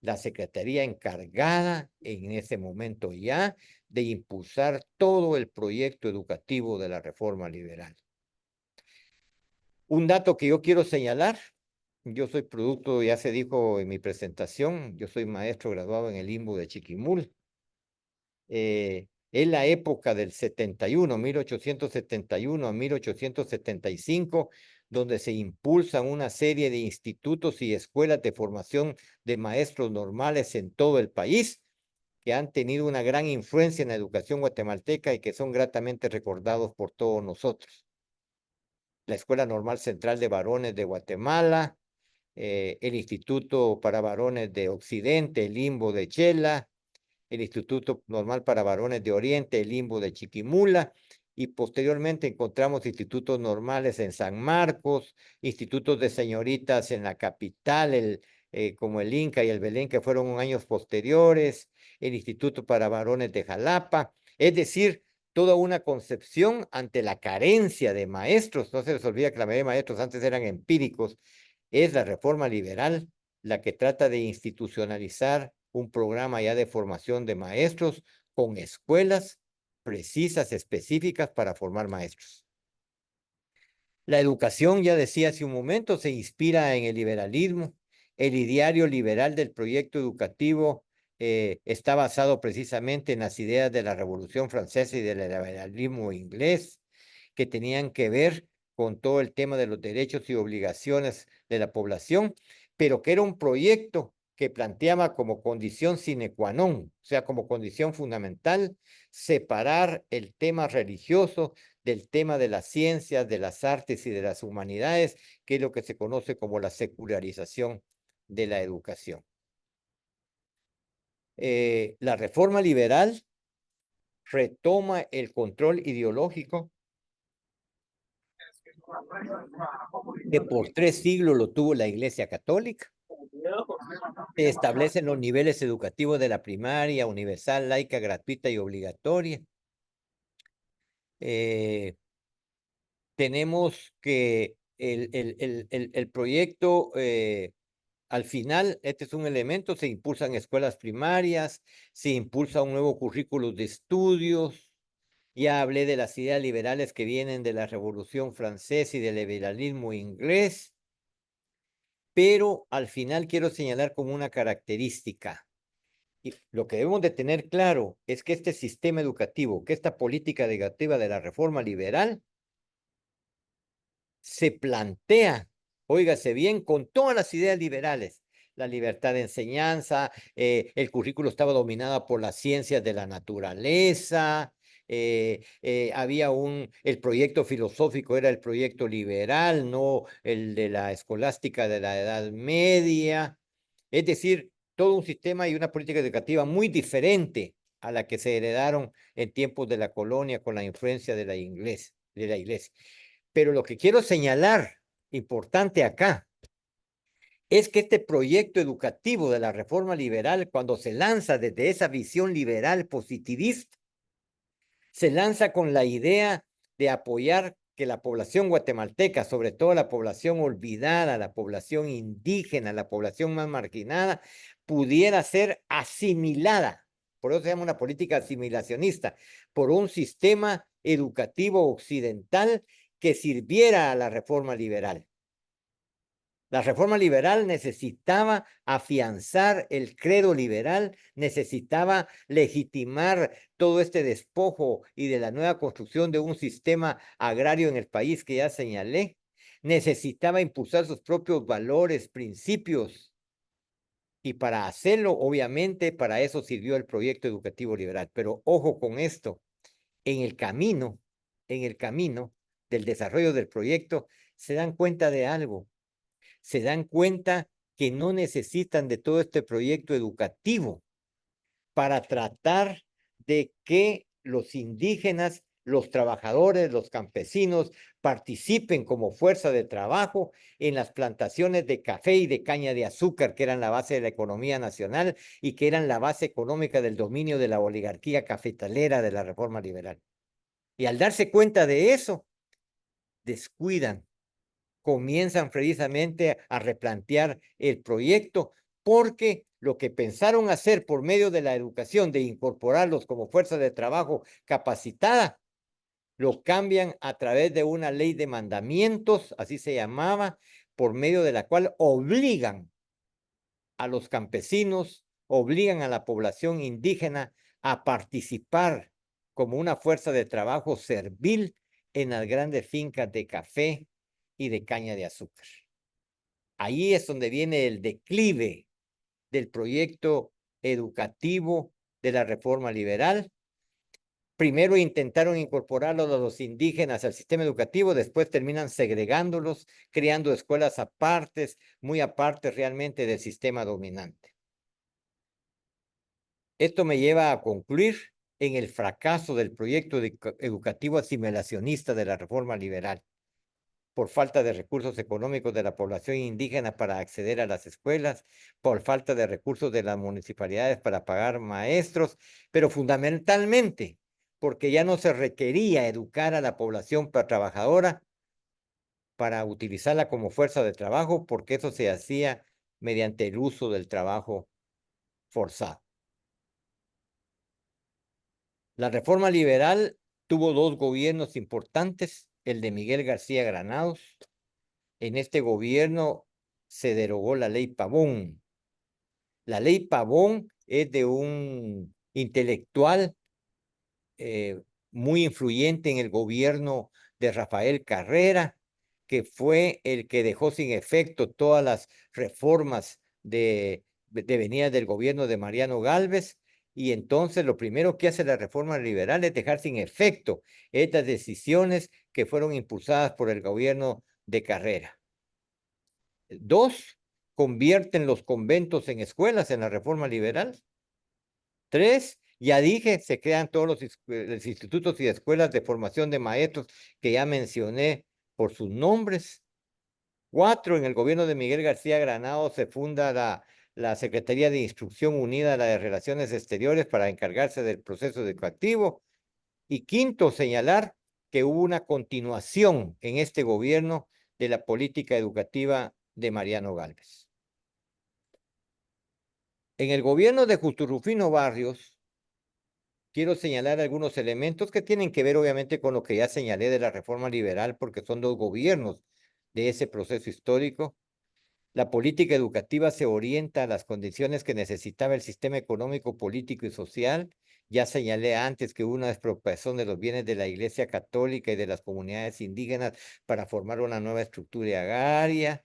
la secretaría encargada en ese momento ya de impulsar todo el proyecto educativo de la reforma liberal. Un dato que yo quiero señalar, yo soy producto, ya se dijo en mi presentación, yo soy maestro graduado en el IMBU de Chiquimul. Es la época del 71, 1871 a 1875, donde se impulsan una serie de institutos y escuelas de formación de maestros normales en todo el país, que han tenido una gran influencia en la educación guatemalteca y que son gratamente recordados por todos nosotros. La Escuela Normal Central de Varones de Guatemala, el Instituto para Varones de Occidente, el IMBO de Chela, el Instituto Normal para Varones de Oriente, el IMBO de Chiquimula, y posteriormente encontramos institutos normales en San Marcos, institutos de señoritas en la capital, como el Inca y el Belén, que fueron años posteriores, el Instituto para Varones de Jalapa, es decir, toda una concepción ante la carencia de maestros. No se les olvida que la mayoría de maestros antes eran empíricos. Es la reforma liberal la que trata de institucionalizar un programa ya de formación de maestros con escuelas precisas, específicas para formar maestros. La educación, ya decía hace un momento, se inspira en el liberalismo. El ideario liberal del proyecto educativo está basado precisamente en las ideas de la Revolución Francesa y del liberalismo inglés, que tenían que ver con todo el tema de los derechos y obligaciones de la población, pero que era un proyecto que planteaba como condición sine qua non, o sea, como condición fundamental, separar el tema religioso del tema de las ciencias, de las artes y de las humanidades, que es lo que se conoce como la secularización de la educación. La reforma liberal retoma el control ideológico que por 3 siglos lo tuvo la Iglesia Católica. Se establecen los niveles educativos de la primaria, universal, laica, gratuita y obligatoria. Tenemos que el proyecto, al final, este es un elemento, se impulsan escuelas primarias, se impulsa un nuevo currículo de estudios. Ya hablé de las ideas liberales que vienen de la Revolución Francesa y del liberalismo inglés, pero al final quiero señalar como una característica. Y lo que debemos de tener claro es que este sistema educativo, que esta política educativa de la reforma liberal, se plantea, óigase bien, con todas las ideas liberales. La libertad de enseñanza, el currículo estaba dominado por las ciencias de la naturaleza, había el proyecto filosófico era el proyecto liberal, no el de la escolástica de la Edad Media. Es decir, todo un sistema y una política educativa muy diferente a la que se heredaron en tiempos de la colonia con la influencia de la iglesia. Pero lo que quiero señalar, importante acá, es que este proyecto educativo de la reforma liberal, cuando se lanza desde esa visión liberal positivista, se lanza con la idea de apoyar que la población guatemalteca, sobre todo la población olvidada, la población indígena, la población más marginada, pudiera ser asimilada. Por eso se llama una política asimilacionista, por un sistema educativo occidental que sirviera a la reforma liberal. La reforma liberal necesitaba afianzar el credo liberal, necesitaba legitimar todo este despojo y de la nueva construcción de un sistema agrario en el país que ya señalé. Necesitaba impulsar sus propios valores, principios. Y para hacerlo, obviamente, para eso sirvió el proyecto educativo liberal. Pero ojo con esto, en el camino del desarrollo del proyecto, se dan cuenta de algo, se dan cuenta que no necesitan de todo este proyecto educativo para tratar de que los indígenas, los trabajadores, los campesinos participen como fuerza de trabajo en las plantaciones de café y de caña de azúcar, que eran la base de la economía nacional y que eran la base económica del dominio de la oligarquía cafetalera de la reforma liberal. Y al darse cuenta de eso, descuidan, comienzan precisamente a replantear el proyecto, porque lo que pensaron hacer por medio de la educación, de incorporarlos como fuerza de trabajo capacitada, lo cambian a través de una ley de mandamientos, así se llamaba, por medio de la cual obligan a los campesinos, obligan a la población indígena a participar como una fuerza de trabajo servil en las grandes fincas de café y de caña de azúcar. Ahí es donde viene el declive del proyecto educativo de la reforma liberal. Primero intentaron incorporarlos a los indígenas al sistema educativo, después terminan segregándolos, creando escuelas apartes, muy apartes realmente del sistema dominante. Esto me lleva a concluir en el fracaso del proyecto educativo asimilacionista de la reforma liberal, por falta de recursos económicos de la población indígena para acceder a las escuelas, por falta de recursos de las municipalidades para pagar maestros, pero fundamentalmente porque ya no se requería educar a la población trabajadora para utilizarla como fuerza de trabajo, porque eso se hacía mediante el uso del trabajo forzado. La reforma liberal tuvo dos gobiernos importantes, el de Miguel García Granados. En este gobierno se derogó la ley Pavón. La ley Pavón es de un intelectual muy influyente en el gobierno de Rafael Carrera, que fue el que dejó sin efecto todas las reformas venidas del gobierno de Mariano Gálvez. Y entonces lo primero que hace la reforma liberal es dejar sin efecto estas decisiones que fueron impulsadas por el gobierno de Carrera. Dos, convierten los conventos en escuelas en la reforma liberal. Tres, ya dije, se crean todos los institutos y escuelas de formación de maestros que ya mencioné por sus nombres. Cuatro, en el gobierno de Miguel García Granados se funda la Secretaría de Instrucción Unida a la de Relaciones Exteriores para encargarse del proceso educativo. Y quinto, señalar que hubo una continuación en este gobierno de la política educativa de Mariano Gálvez. En el gobierno de Justo Rufino Barrios, quiero señalar algunos elementos que tienen que ver obviamente con lo que ya señalé de la reforma liberal, porque son dos gobiernos de ese proceso histórico. La política educativa se orienta a las condiciones que necesitaba el sistema económico, político y social. Ya señalé antes que hubo una expropiación de los bienes de la Iglesia Católica y de las comunidades indígenas para formar una nueva estructura agraria.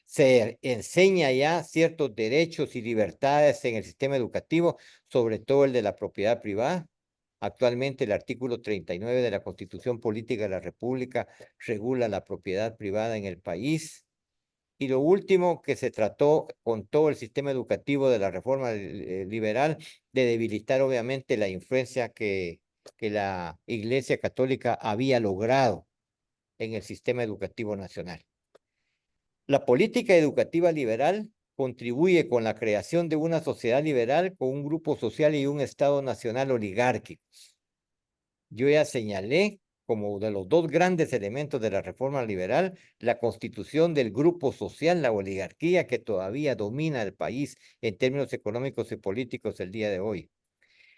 Se enseña ya ciertos derechos y libertades en el sistema educativo, sobre todo el de la propiedad privada. Actualmente el artículo 39 de la Constitución Política de la República regula la propiedad privada en el país. Y lo último que se trató con todo el sistema educativo de la reforma liberal, de debilitar obviamente la influencia que la Iglesia Católica había logrado en el sistema educativo nacional. La política educativa liberal contribuye con la creación de una sociedad liberal con un grupo social y un Estado nacional oligárquicos. Yo ya señalé como de los dos grandes elementos de la reforma liberal, la constitución del grupo social, la oligarquía que todavía domina el país en términos económicos y políticos el día de hoy.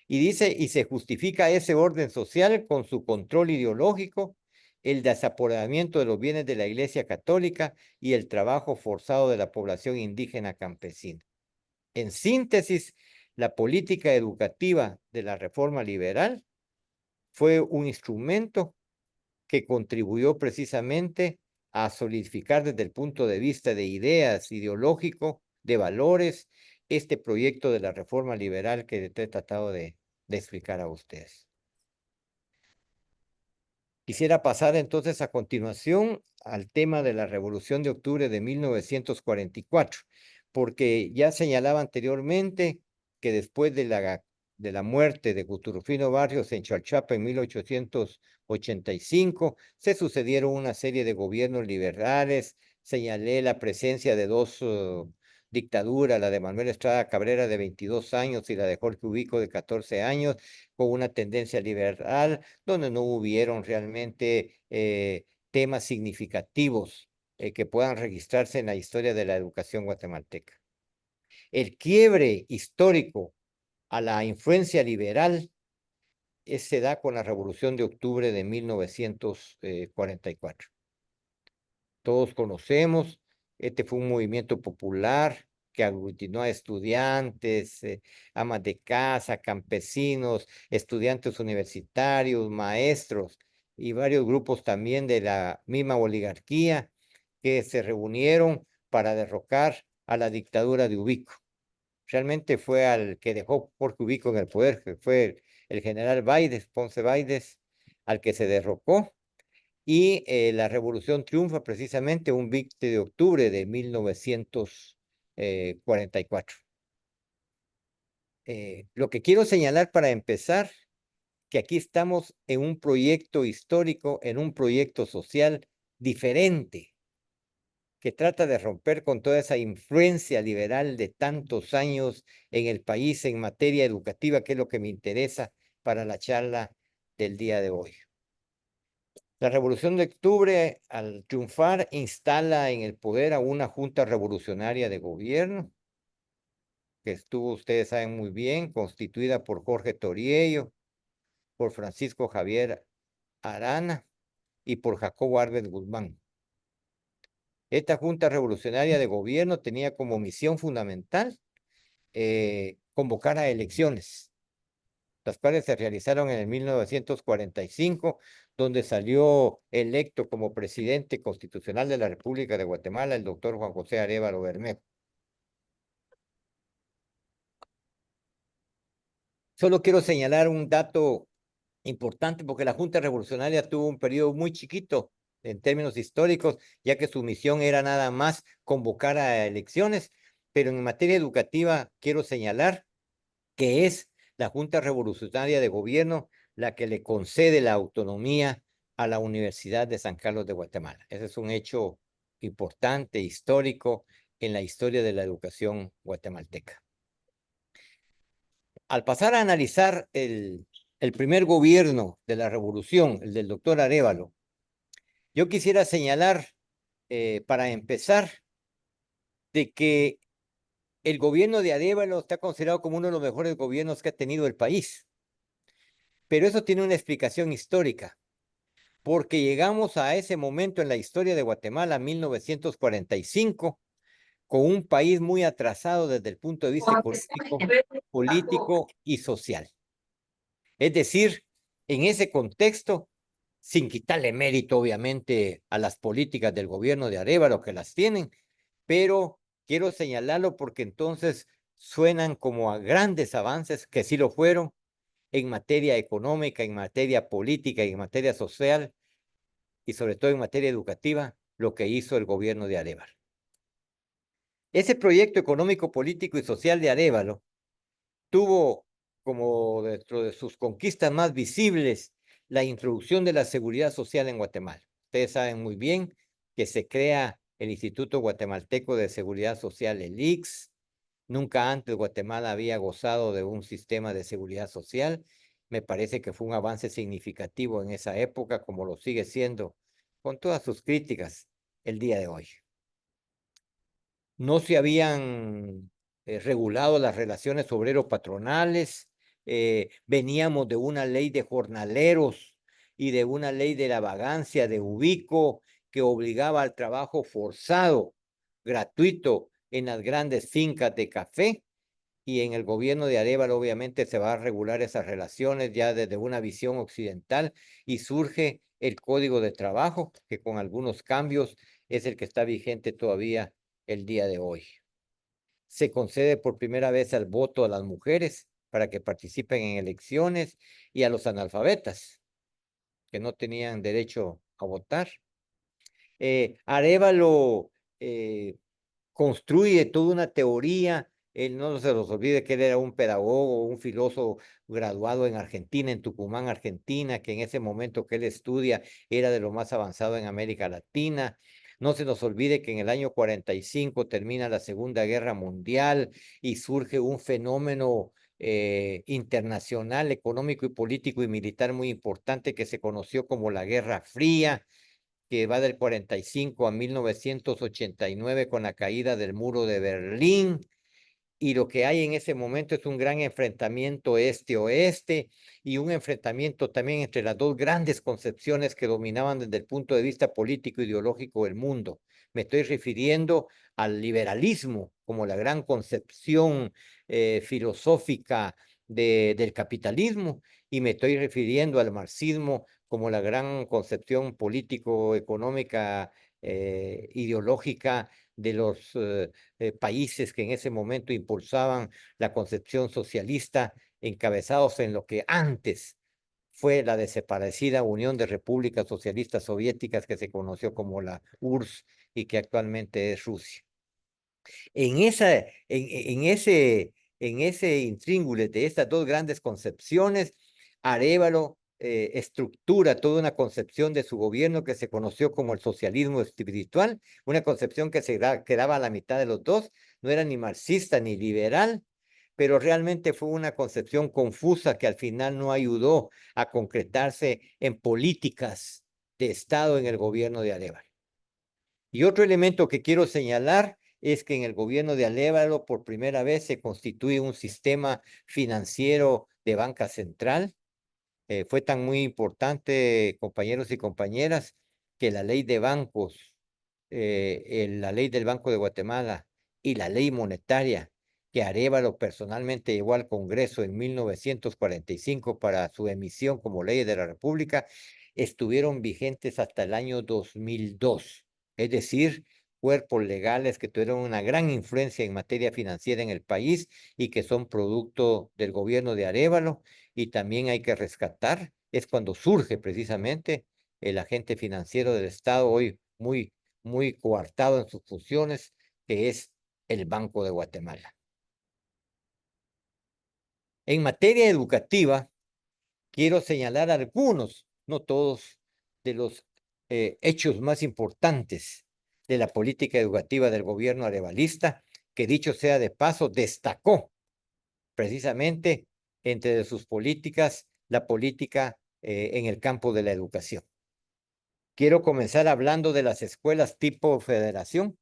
Y dice, y se justifica ese orden social con su control ideológico, el desapoderamiento de los bienes de la Iglesia Católica y el trabajo forzado de la población indígena campesina. En síntesis, la política educativa de la reforma liberal fue un instrumento que contribuyó precisamente a solidificar desde el punto de vista de ideas ideológico, de valores, este proyecto de la reforma liberal que he tratado de explicar a ustedes. Quisiera pasar entonces a continuación al tema de la Revolución de Octubre de 1944, porque ya señalaba anteriormente que después de la muerte de Rufino Barrios en Chalchapa en 1885, se sucedieron una serie de gobiernos liberales. Señalé la presencia de dos dictaduras, la de Manuel Estrada Cabrera de 22 años y la de Jorge Ubico de 14 años, con una tendencia liberal, donde no hubieron realmente temas significativos que puedan registrarse en la historia de la educación guatemalteca. El quiebre histórico a la influencia liberal se da con la Revolución de Octubre de 1944. Todos conocemos, este fue un movimiento popular que aglutinó a estudiantes, amas de casa, campesinos, estudiantes universitarios, maestros y varios grupos también de la misma oligarquía que se reunieron para derrocar a la dictadura de Ubico. Realmente fue al que dejó Jorge Ubico en el poder, que fue el general Baides, Ponce Baides, al que se derrocó. Y la revolución triunfa precisamente un 20 de octubre de 1944. Lo que quiero señalar para empezar, que aquí estamos en un proyecto histórico, en un proyecto social diferente, que trata de romper con toda esa influencia liberal de tantos años en el país en materia educativa, que es lo que me interesa para la charla del día de hoy. La Revolución de Octubre, al triunfar, instala en el poder a una junta revolucionaria de gobierno, que estuvo, ustedes saben muy bien, constituida por Jorge Toriello, por Francisco Javier Arana y por Jacobo Arbenz Guzmán. Esta junta revolucionaria de gobierno tenía como misión fundamental convocar a elecciones, las cuales se realizaron en el 1945, donde salió electo como presidente constitucional de la República de Guatemala el doctor Juan José Arévalo Bermejo. Solo quiero señalar un dato importante, porque la Junta Revolucionaria tuvo un periodo muy chiquito en términos históricos, ya que su misión era nada más convocar a elecciones, pero en materia educativa quiero señalar que es la Junta Revolucionaria de Gobierno la que le concede la autonomía a la Universidad de San Carlos de Guatemala. Ese es un hecho importante, histórico, en la historia de la educación guatemalteca. Al pasar a analizar el primer gobierno de la revolución, el del doctor Arévalo, yo quisiera señalar para empezar, de que el gobierno de Arévalo está considerado como uno de los mejores gobiernos que ha tenido el país. Pero eso tiene una explicación histórica, porque llegamos a ese momento en la historia de Guatemala, 1945, con un país muy atrasado desde el punto de vista económico, político y social. Es decir, en ese contexto, sin quitarle mérito, obviamente, a las políticas del gobierno de Arévalo, que las tienen, pero quiero señalarlo porque entonces suenan como a grandes avances, que sí lo fueron, en materia económica, en materia política y en materia social, y sobre todo en materia educativa, lo que hizo el gobierno de Arévalo. Ese proyecto económico, político y social de Arévalo tuvo como dentro de sus conquistas más visibles la introducción de la seguridad social en Guatemala. Ustedes saben muy bien que se crea el Instituto Guatemalteco de Seguridad Social, el IX. Nunca antes Guatemala había gozado de un sistema de seguridad social. Me parece que fue un avance significativo en esa época, como lo sigue siendo, con todas sus críticas, el día de hoy. No se habían regulado las relaciones obrero-patronales, veníamos de una ley de jornaleros y de una ley de la vagancia de Ubico que obligaba al trabajo forzado, gratuito, en las grandes fincas de café, y en el gobierno de Arévalo obviamente se va a regular esas relaciones ya desde una visión occidental y surge el Código de Trabajo, que con algunos cambios es el que está vigente todavía el día de hoy. Se concede por primera vez el voto a las mujeres para que participen en elecciones y a los analfabetas que no tenían derecho a votar. Arévalo construye toda una teoría. Él no se los olvide que él era un pedagogo, un filósofo graduado en Argentina, en Tucumán, Argentina, que en ese momento que él estudia era de lo más avanzado en América Latina. No se nos olvide que en el año 45 termina la Segunda Guerra Mundial y surge un fenómeno internacional, económico y político y militar muy importante que se conoció como la Guerra Fría, que va del 45 a 1989 con la caída del muro de Berlín, y lo que hay en ese momento es un gran enfrentamiento este-oeste y un enfrentamiento también entre las dos grandes concepciones que dominaban desde el punto de vista político e ideológico el mundo. Me estoy refiriendo al liberalismo como la gran concepción filosófica del capitalismo, y me estoy refiriendo al marxismo como la gran concepción político-económica, ideológica de los países que en ese momento impulsaban la concepción socialista, encabezados en lo que antes fue la desaparecida Unión de Repúblicas Socialistas Soviéticas, que se conoció como la URSS y que actualmente es Rusia. En ese intríngulis de estas dos grandes concepciones, Arévalo estructura toda una concepción de su gobierno que se conoció como el socialismo espiritual, una concepción que quedaba a la mitad de los dos, no era ni marxista ni liberal, pero realmente fue una concepción confusa que al final no ayudó a concretarse en políticas de Estado en el gobierno de Arévalo. Y otro elemento que quiero señalar es que en el gobierno de Arévalo por primera vez se constituye un sistema financiero de banca central. Fue tan muy importante, compañeros y compañeras, que la ley de bancos, la ley del Banco de Guatemala y la ley monetaria que Arévalo personalmente llevó al Congreso en 1945 para su emisión como ley de la República, estuvieron vigentes hasta el año 2002. Es decir, cuerpos legales que tuvieron una gran influencia en materia financiera en el país y que son producto del gobierno de Arévalo. Y también hay que rescatar, es cuando surge precisamente el agente financiero del Estado, hoy muy coartado en sus funciones, que es el Banco de Guatemala. En materia educativa, quiero señalar algunos, no todos, de los hechos más importantes de la política educativa del gobierno arevalista, que dicho sea de paso, destacó precisamente entre sus políticas la política en el campo de la educación. quiero comenzar hablando de las escuelas tipo federación.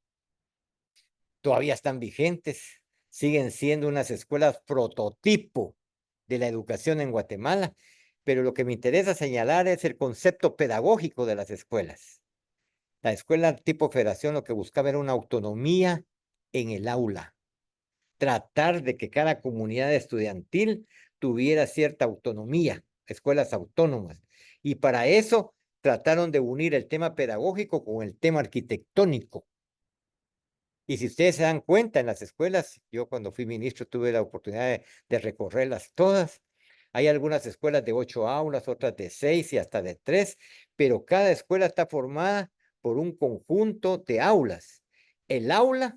Todavía están vigentes, siguen siendo unas escuelas prototipo de la educación en Guatemala, pero lo que me interesa señalar es el concepto pedagógico de las escuelas. La escuela tipo federación lo que buscaba era una autonomía en el aula, tratar de que cada comunidad estudiantil tuviera cierta autonomía, escuelas autónomas. Y para eso trataron de unir el tema pedagógico con el tema arquitectónico. Y si ustedes se dan cuenta en las escuelas, yo cuando fui ministro tuve la oportunidad de recorrerlas todas. Hay algunas escuelas de 8 aulas, otras de 6 y hasta de 3, pero cada escuela está formada por un conjunto de aulas. El aula,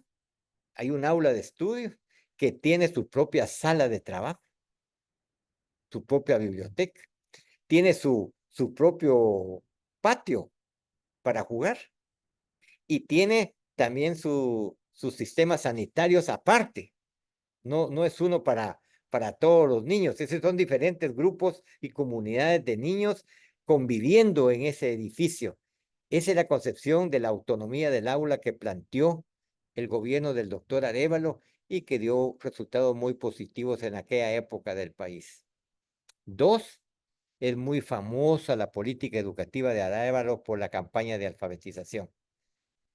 hay un aula de estudio que tiene su propia sala de trabajo, su propia biblioteca, tiene su propio patio para jugar y tiene también sus sistemas sanitarios aparte. No es uno para todos los niños. Esos son diferentes grupos y comunidades de niños conviviendo en ese edificio. Esa es la concepción de la autonomía del aula que planteó el gobierno del doctor Arévalo y que dio resultados muy positivos en aquella época del país. Dos, es muy famosa la política educativa de Arévalo por la campaña de alfabetización.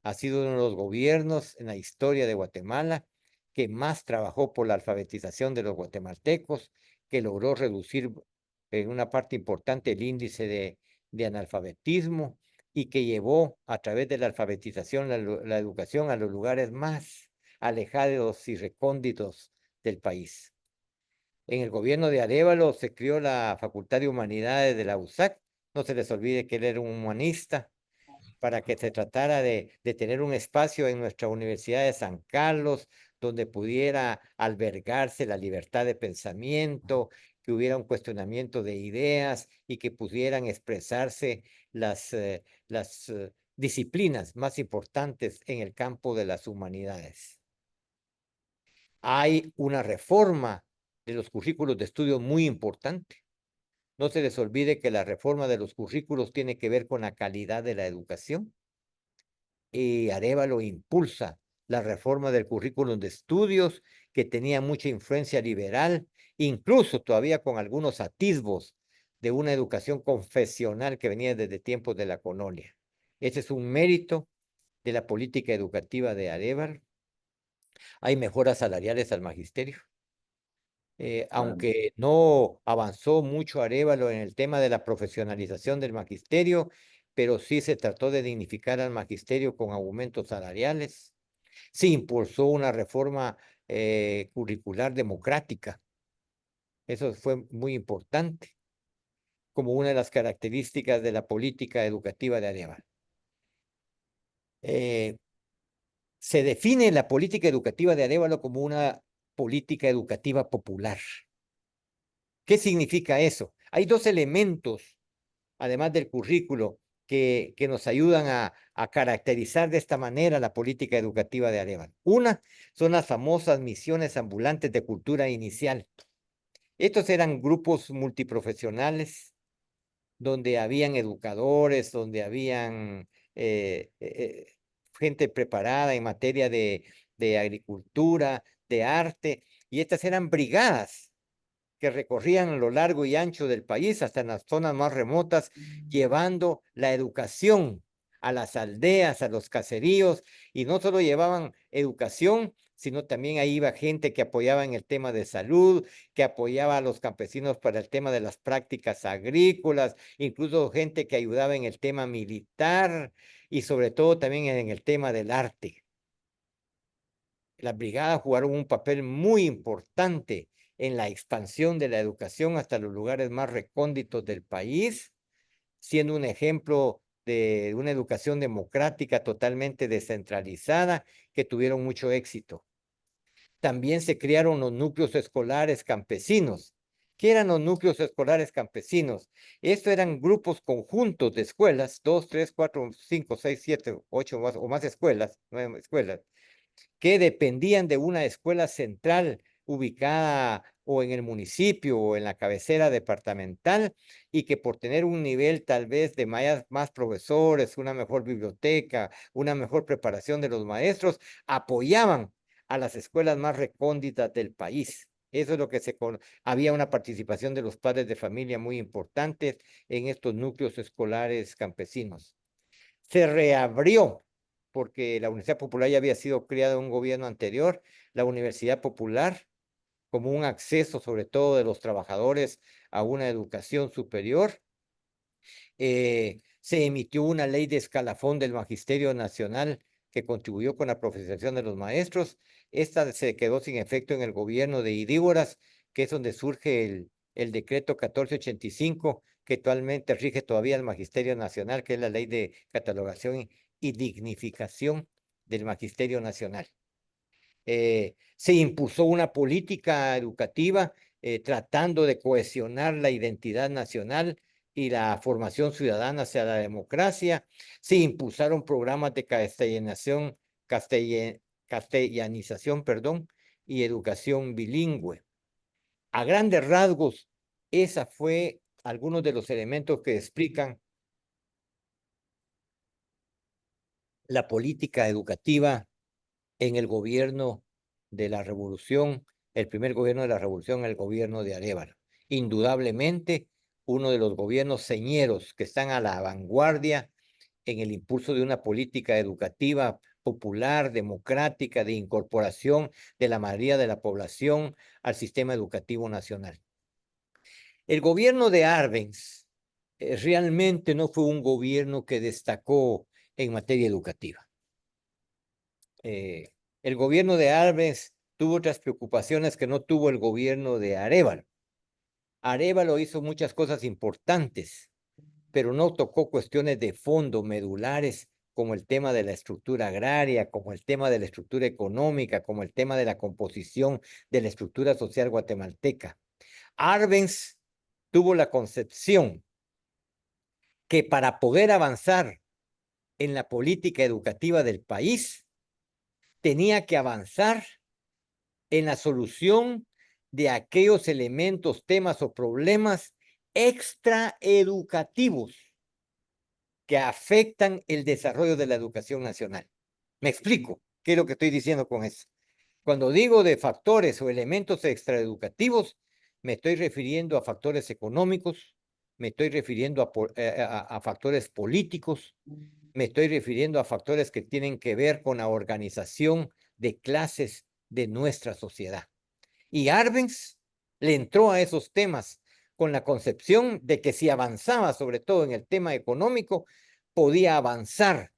Ha sido uno de los gobiernos en la historia de Guatemala que más trabajó por la alfabetización de los guatemaltecos, que logró reducir en una parte importante el índice de analfabetismo y que llevó a través de la alfabetización la educación a los lugares más alejados y recónditos del país. En el gobierno de Arévalo se creó la Facultad de Humanidades de la USAC. No se les olvide que él era un humanista para que se tratara de tener un espacio en nuestra Universidad de San Carlos donde pudiera albergarse la libertad de pensamiento, que hubiera un cuestionamiento de ideas y que pudieran expresarse las disciplinas más importantes en el campo de las humanidades. Hay una reforma de los currículos de estudio muy importante. No se les olvide que la reforma de los currículos tiene que ver con la calidad de la educación. Y Arévalo impulsa la reforma del currículum de estudios que tenía mucha influencia liberal, incluso todavía con algunos atisbos de una educación confesional que venía desde tiempos de la colonia. Ese es un mérito de la política educativa de Arévalo. Hay mejoras salariales al magisterio. Aunque no avanzó mucho Arévalo en el tema de la profesionalización del magisterio, pero sí se trató de dignificar al magisterio con aumentos salariales. Se impulsó una reforma curricular democrática. Eso fue muy importante, como una de las características de la política educativa de Arévalo. Se define la política educativa de Arévalo como una política educativa popular. ¿Qué significa eso? Hay dos elementos además del currículo, que nos ayudan a caracterizar de esta manera la política educativa de Arévalo. Una son las famosas misiones ambulantes de cultura inicial. Estos eran grupos multiprofesionales donde habían educadores, donde habían gente preparada en materia de agricultura, de arte, y estas eran brigadas que recorrían a lo largo y ancho del país, hasta en las zonas más remotas, llevando la educación a las aldeas, a los caseríos, y no solo llevaban educación, sino también ahí iba gente que apoyaba en el tema de salud, que apoyaba a los campesinos para el tema de las prácticas agrícolas, incluso gente que ayudaba en el tema militar y sobre todo también en el tema del arte. Las brigadas jugaron un papel muy importante en la expansión de la educación hasta los lugares más recónditos del país, siendo un ejemplo de una educación democrática totalmente descentralizada que tuvieron mucho éxito. También se crearon los núcleos escolares campesinos. ¿Qué eran los núcleos escolares campesinos? Estos eran grupos conjuntos de escuelas, 2, 3, 4, 5, 6, 7, 8 o más escuelas, 9 escuelas, que dependían de una escuela central ubicada o en el municipio o en la cabecera departamental, y que por tener un nivel tal vez de más profesores, una mejor biblioteca, una mejor preparación de los maestros, apoyaban a las escuelas más recónditas del país. Eso es lo que había una participación de los padres de familia muy importante en estos núcleos escolares campesinos. Se reabrió, porque la Universidad Popular ya había sido creada en un gobierno anterior, la Universidad Popular, como un acceso sobre todo de los trabajadores a una educación superior. Se emitió una ley de escalafón del Magisterio Nacional que contribuyó con la profesionalización de los maestros. Esta se quedó sin efecto en el gobierno de Idígoras, que es donde surge el decreto 1485, que actualmente rige todavía el Magisterio Nacional, que es la ley de catalogación y dignificación del Magisterio Nacional. Se impuso una política educativa tratando de cohesionar la identidad nacional y la formación ciudadana hacia la democracia. Se impulsaron programas de castellanización, perdón, y educación bilingüe. A grandes rasgos, esa fue algunos de los elementos que explican la política educativa en el gobierno de la revolución, el primer gobierno de la revolución, el gobierno de Arévalo. Indudablemente, uno de los gobiernos señeros que están a la vanguardia en el impulso de una política educativa popular, democrática, de incorporación de la mayoría de la población al sistema educativo nacional. El gobierno de Arbenz realmente no fue un gobierno que destacó en materia educativa. El gobierno de Arbenz tuvo otras preocupaciones que no tuvo el gobierno de Arévalo. Arévalo hizo muchas cosas importantes, pero no tocó cuestiones de fondo medulares como el tema de la estructura agraria, como el tema de la estructura económica, como el tema de la composición de la estructura social guatemalteca. Arbenz tuvo la concepción que para poder avanzar en la política educativa del país, tenía que avanzar en la solución de aquellos elementos, temas o problemas extraeducativos que afectan el desarrollo de la educación nacional. Me explico qué es lo que estoy diciendo con eso. Cuando digo de factores o elementos extraeducativos, me estoy refiriendo a factores económicos, me estoy refiriendo a factores políticos, me estoy refiriendo a factores que tienen que ver con la organización de clases de nuestra sociedad. Y Arbenz le entró a esos temas con la concepción de que si avanzaba, sobre todo en el tema económico, podía avanzar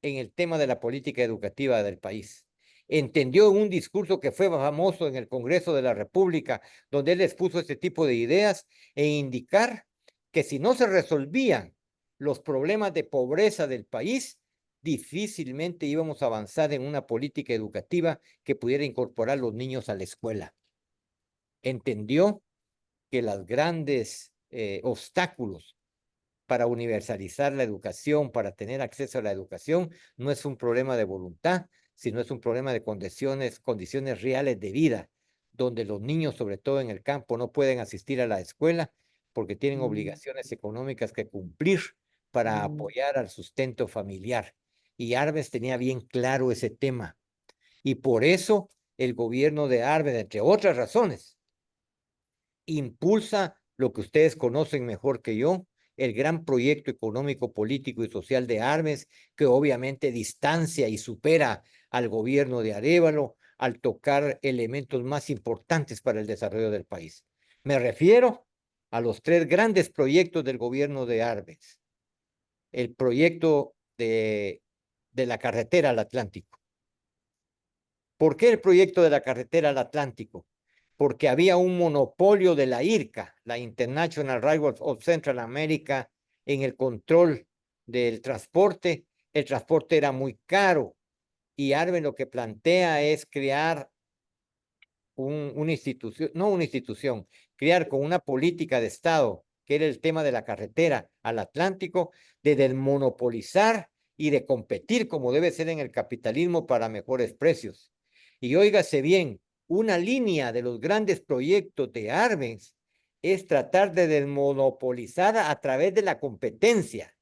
en el tema de la política educativa del país. Entendió en un discurso que fue famoso en el Congreso de la República, donde él expuso este tipo de ideas e indicar que si no se resolvían los problemas de pobreza del país, difícilmente íbamos a avanzar en una política educativa que pudiera incorporar a los niños a la escuela. Entendió que los grandes obstáculos para universalizar la educación, para tener acceso a la educación, no es un problema de voluntad, sino es un problema de condiciones reales de vida, donde los niños, sobre todo en el campo, no pueden asistir a la escuela porque tienen obligaciones económicas que cumplir para apoyar al sustento familiar. Y Arbenz tenía bien claro ese tema. Y por eso el gobierno de Arbenz, entre otras razones, impulsa lo que ustedes conocen mejor que yo, el gran proyecto económico, político y social de Arbenz, que obviamente distancia y supera al gobierno de Arévalo al tocar elementos más importantes para el desarrollo del país. Me refiero a los tres grandes proyectos del gobierno de Arbenz. El proyecto de la carretera al Atlántico. ¿Por qué el proyecto de la carretera al Atlántico? Porque había un monopolio de la IRCA, la International Railroad of Central America, en el control del transporte. El transporte era muy caro y Arbenz lo que plantea es crear una institución, no una institución, crear con una política de Estado, que era el tema de la carretera al Atlántico, de desmonopolizar y de competir como debe ser en el capitalismo para mejores precios. Y óigase bien, una línea de los grandes proyectos de Arbenz es tratar de desmonopolizar a través de la competencia,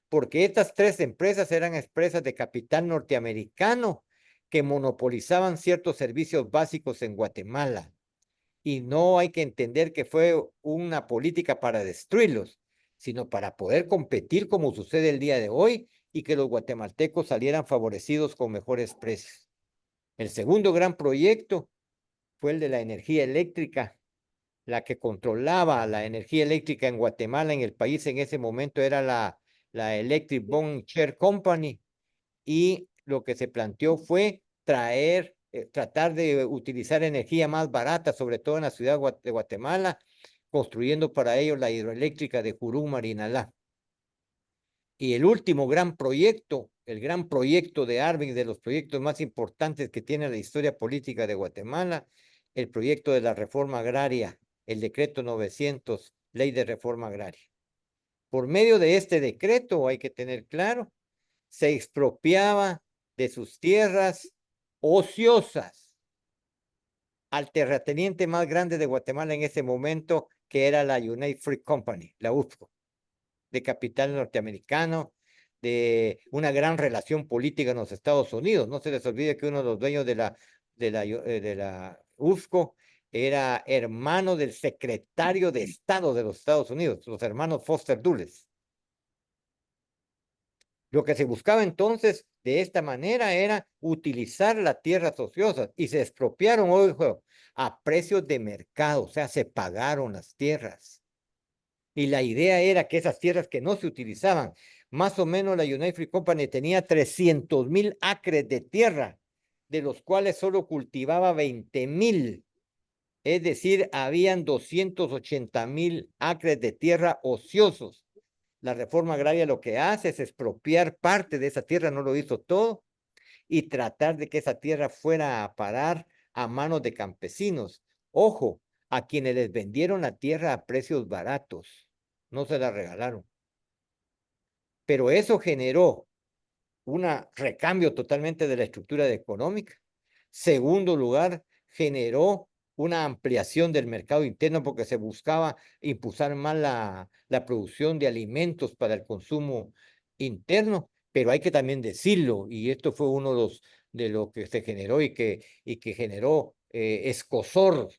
porque estas tres empresas eran empresas de capital norteamericano que monopolizaban ciertos servicios básicos en Guatemala. Y no hay que entender que fue una política para destruirlos, sino para poder competir como sucede el día de hoy y que los guatemaltecos salieran favorecidos con mejores precios. El segundo gran proyecto fue el de la energía eléctrica. La que controlaba la energía eléctrica en Guatemala, en el país en ese momento, era la Electric Bond Share Company, y lo que se planteó fue tratar de utilizar energía más barata, sobre todo en la ciudad de Guatemala, construyendo para ello la hidroeléctrica de Juruá Marinalá. Y el último gran proyecto, el gran proyecto de Arbenz, de los proyectos más importantes que tiene la historia política de Guatemala, el proyecto de la reforma agraria, el decreto 900, ley de reforma agraria. Por medio de este decreto, hay que tener claro, se expropiaba de sus tierras ociosas al terrateniente más grande de Guatemala en ese momento, que era la United Fruit Company, la UFCO, de capital norteamericano, de una gran relación política en los Estados Unidos. No se les olvide que uno de los dueños de la UFCO era hermano del secretario de Estado de los Estados Unidos, los hermanos Foster Dulles. Lo que se buscaba entonces de esta manera era utilizar las tierras ociosas y se expropiaron, ojo, a precios de mercado, o sea, se pagaron las tierras. Y la idea era que esas tierras que no se utilizaban, más o menos la United Fruit Company tenía 300,000 acres de tierra, de los cuales solo cultivaba 20,000. Es decir, habían 280,000 acres de tierra ociosos. La reforma agraria lo que hace es expropiar parte de esa tierra, no lo hizo todo, y tratar de que esa tierra fuera a parar a manos de campesinos. Ojo, a quienes les vendieron la tierra a precios baratos, no se la regalaron. Pero eso generó un recambio totalmente de la estructura económica. Segundo lugar, generó una ampliación del mercado interno porque se buscaba impulsar más la producción de alimentos para el consumo interno, pero hay que también decirlo, y esto fue uno de lo que se generó y que generó escozor,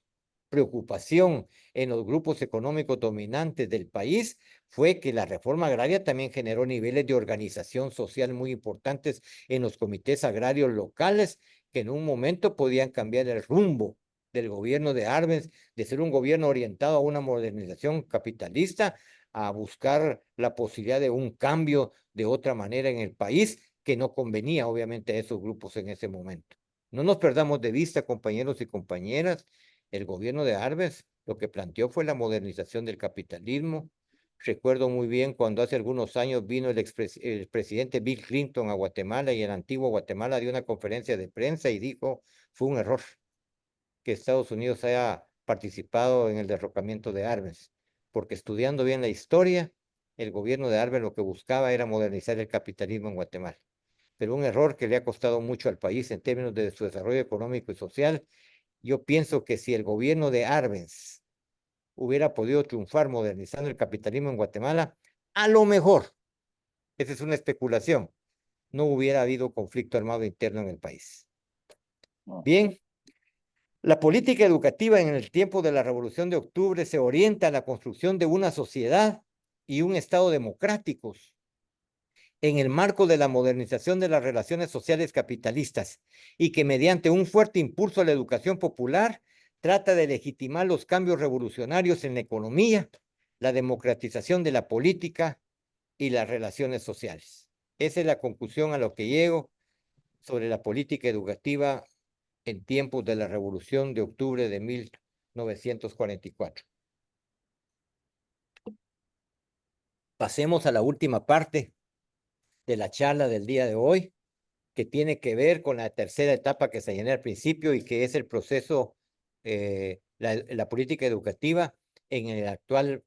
preocupación en los grupos económicos dominantes del país, fue que la reforma agraria también generó niveles de organización social muy importantes en los comités agrarios locales, que en un momento podían cambiar el rumbo del gobierno de Arbenz, de ser un gobierno orientado a una modernización capitalista, a buscar la posibilidad de un cambio de otra manera en el país, que no convenía obviamente a esos grupos en ese momento. No nos perdamos de vista, compañeros y compañeras, el gobierno de Arbenz lo que planteó fue la modernización del capitalismo. Recuerdo muy bien cuando hace algunos años vino el presidente Bill Clinton a Guatemala, y el antiguo Guatemala dio una conferencia de prensa y dijo, fue un error que Estados Unidos haya participado en el derrocamiento de Arbenz, porque estudiando bien la historia, el gobierno de Arbenz lo que buscaba era modernizar el capitalismo en Guatemala. Pero un error que le ha costado mucho al país en términos de su desarrollo económico y social. Yo pienso que si el gobierno de Arbenz hubiera podido triunfar modernizando el capitalismo en Guatemala, a lo mejor, esa es una especulación, no hubiera habido conflicto armado interno en el país. Bien, la política educativa en el tiempo de la Revolución de Octubre se orienta a la construcción de una sociedad y un Estado democráticos en el marco de la modernización de las relaciones sociales capitalistas, y que mediante un fuerte impulso a la educación popular trata de legitimar los cambios revolucionarios en la economía, la democratización de la política y las relaciones sociales. Esa es la conclusión a lo que llego sobre la política educativa en tiempos de la Revolución de Octubre de 1944. Pasemos a la última parte de la charla del día de hoy, que tiene que ver con la tercera etapa que señalé al principio, y que es el proceso, la política educativa en la actual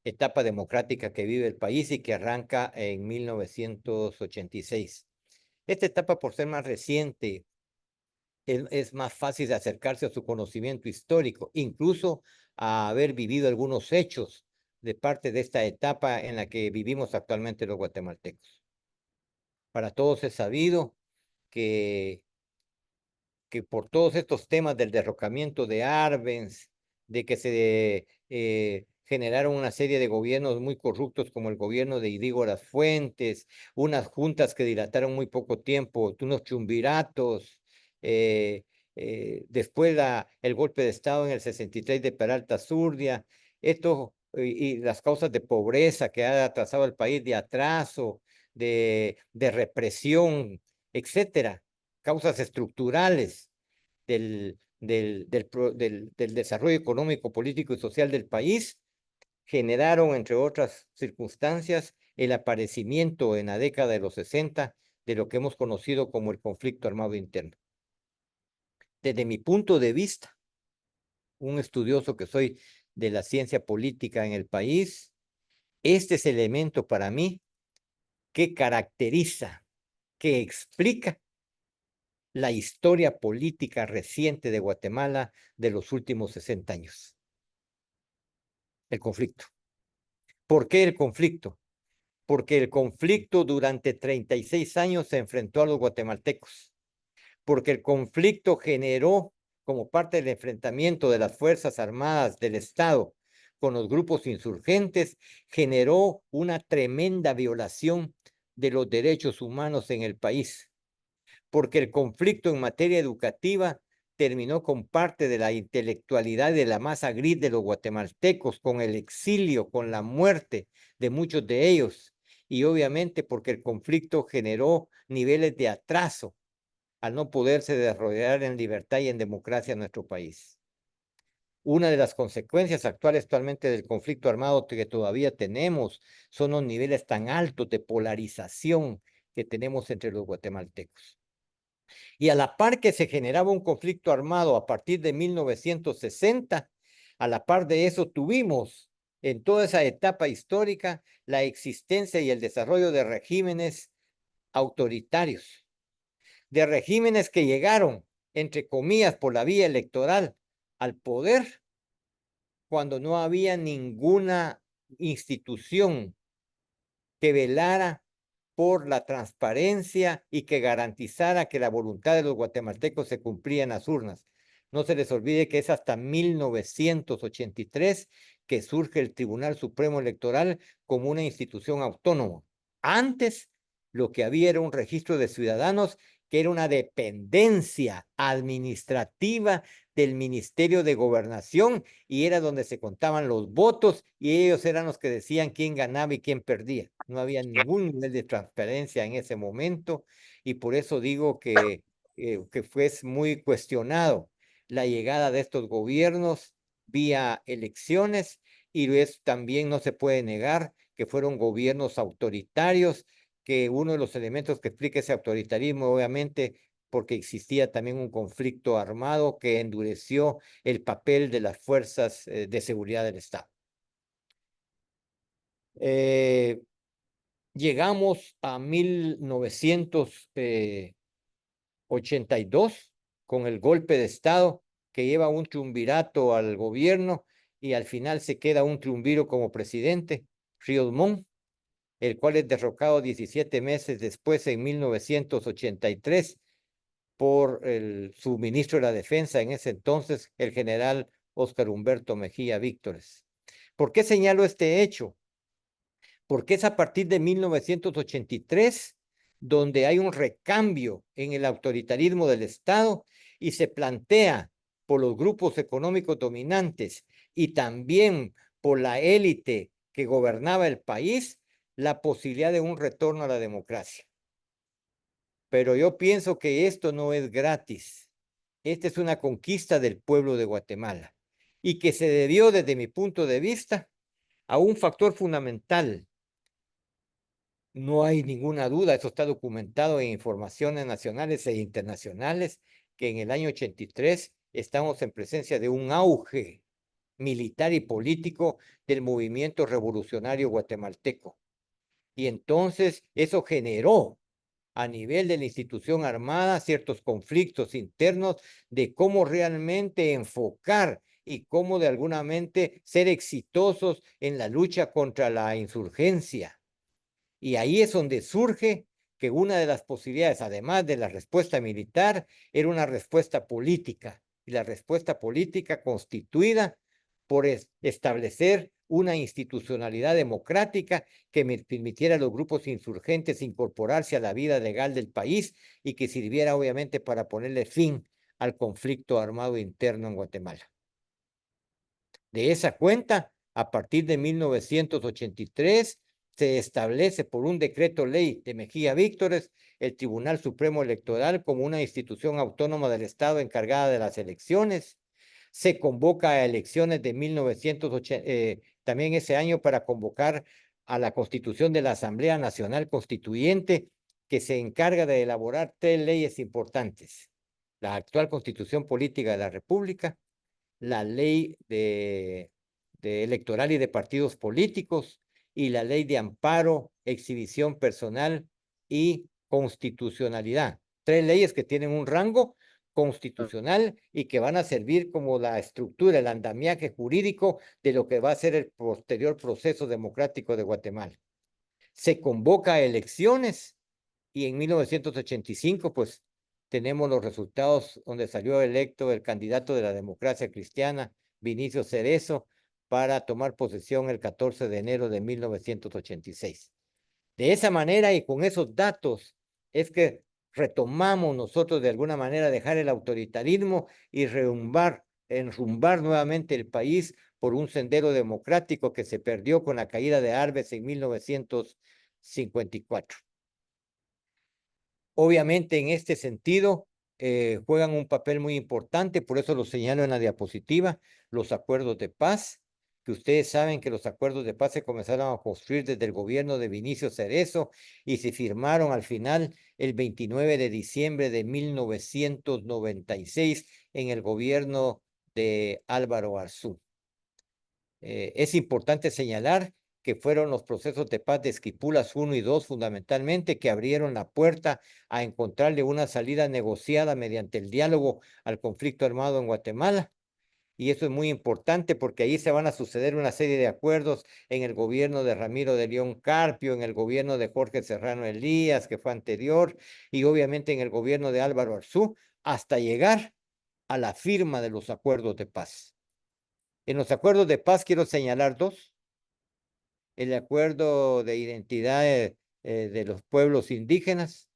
etapa democrática que vive el país y que arranca en 1986. Esta etapa, por ser más reciente, es más fácil de acercarse a su conocimiento histórico, incluso a haber vivido algunos hechos de parte de esta etapa en la que vivimos actualmente los guatemaltecos. Para todos es sabido que por todos estos temas del derrocamiento de Arbenz, de que se generaron una serie de gobiernos muy corruptos como el gobierno de Idígoras Fuentes, unas juntas que dilataron muy poco tiempo, unos chumbiratos, eh, después el golpe de Estado en el 63 de Peralta Zurdia, esto y las causas de pobreza que ha atrasado al país, de atraso, de represión, etcétera, causas estructurales del desarrollo económico, político y social del país, generaron, entre otras circunstancias, el aparecimiento en la década de los 60 de lo que hemos conocido como el conflicto armado interno. Desde mi punto de vista, un estudioso que soy de la ciencia política en el país, este es el elemento para mí que caracteriza, que explica la historia política reciente de Guatemala de los últimos 60 años. El conflicto. ¿Por qué el conflicto? Porque el conflicto durante 36 años se enfrentó a los guatemaltecos. Porque el conflicto generó, como parte del enfrentamiento de las Fuerzas Armadas del Estado con los grupos insurgentes, generó una tremenda violación de los derechos humanos en el país. Porque el conflicto en materia educativa terminó con parte de la intelectualidad de la masa gris de los guatemaltecos, con el exilio, con la muerte de muchos de ellos, y obviamente porque el conflicto generó niveles de atraso al no poderse desarrollar en libertad y en democracia en nuestro país. Una de las consecuencias actualmente del conflicto armado que todavía tenemos son los niveles tan altos de polarización que tenemos entre los guatemaltecos. Y a la par que se generaba un conflicto armado a partir de 1960, a la par de eso tuvimos en toda esa etapa histórica la existencia y el desarrollo de regímenes autoritarios, de regímenes que llegaron, entre comillas, por la vía electoral al poder cuando no había ninguna institución que velara por la transparencia y que garantizara que la voluntad de los guatemaltecos se cumplía en las urnas. No se les olvide que es hasta 1983 que surge el Tribunal Supremo Electoral como una institución autónoma. Antes, lo que había era un registro de ciudadanos que era una dependencia administrativa del Ministerio de Gobernación y era donde se contaban los votos y ellos eran los que decían quién ganaba y quién perdía. No había ningún nivel de transparencia en ese momento y por eso digo que fue muy cuestionado la llegada de estos gobiernos vía elecciones y también no se puede negar que fueron gobiernos autoritarios, que uno de los elementos que explica ese autoritarismo, obviamente, porque existía también un conflicto armado que endureció el papel de las fuerzas de seguridad del Estado. Llegamos a 1982 con el golpe de Estado que lleva un triunvirato al gobierno y al final se queda un triunviro como presidente, Ríos Montt, el cual es derrocado 17 meses después, en 1983, por su ministro de la Defensa en ese entonces, el general Óscar Humberto Mejía Víctores. ¿Por qué señalo este hecho? Porque es a partir de 1983 donde hay un recambio en el autoritarismo del Estado y se plantea por los grupos económicos dominantes y también por la élite que gobernaba el país la posibilidad de un retorno a la democracia. Pero yo pienso que esto no es gratis. Esta es una conquista del pueblo de Guatemala y que se debió, desde mi punto de vista, a un factor fundamental. No hay ninguna duda, eso está documentado en informaciones nacionales e internacionales, que en el año 83 estamos en presencia de un auge militar y político del movimiento revolucionario guatemalteco. Y entonces eso generó a nivel de la institución armada ciertos conflictos internos de cómo realmente enfocar y cómo de alguna mente ser exitosos en la lucha contra la insurgencia. Y ahí es donde surge que una de las posibilidades, además de la respuesta militar, era una respuesta política. Y la respuesta política constituida por establecer una institucionalidad democrática que permitiera a los grupos insurgentes incorporarse a la vida legal del país y que sirviera obviamente para ponerle fin al conflicto armado interno en Guatemala. De esa cuenta, a partir de 1983, se establece por un decreto ley de Mejía Víctores el Tribunal Supremo Electoral como una institución autónoma del Estado encargada de las elecciones. Se convoca a elecciones de 1980, también ese año para convocar a la constitución de la Asamblea Nacional Constituyente, que se encarga de elaborar 3 leyes importantes: la actual Constitución Política de la República, la ley de electoral y de partidos políticos y la ley de amparo, exhibición personal y constitucionalidad. 3 leyes que tienen un rango constitucional y que van a servir como la estructura, el andamiaje jurídico de lo que va a ser el posterior proceso democrático de Guatemala. Se convoca a elecciones y en 1985, pues tenemos los resultados donde salió electo el candidato de la democracia cristiana, Vinicio Cerezo, para tomar posesión el 14 de enero de 1986. De esa manera y con esos datos es que retomamos nosotros de alguna manera dejar el autoritarismo y enrumbar nuevamente el país por un sendero democrático que se perdió con la caída de Arbenz en 1954. Obviamente, en este sentido, juegan un papel muy importante, por eso lo señalo en la diapositiva, los acuerdos de paz, que ustedes saben que los acuerdos de paz se comenzaron a construir desde el gobierno de Vinicio Cerezo y se firmaron al final el 29 de diciembre de 1996 en el gobierno de Álvaro Arzú. Es importante señalar que fueron los procesos de paz de Esquipulas 1 y 2 fundamentalmente que abrieron la puerta a encontrarle una salida negociada mediante el diálogo al conflicto armado en Guatemala. Y eso es muy importante porque ahí se van a suceder una serie de acuerdos en el gobierno de Ramiro de León Carpio, en el gobierno de Jorge Serrano Elías, que fue anterior, y obviamente en el gobierno de Álvaro Arzú, hasta llegar a la firma de los acuerdos de paz. En los acuerdos de paz quiero señalar 2: el acuerdo de identidad de los pueblos indígenas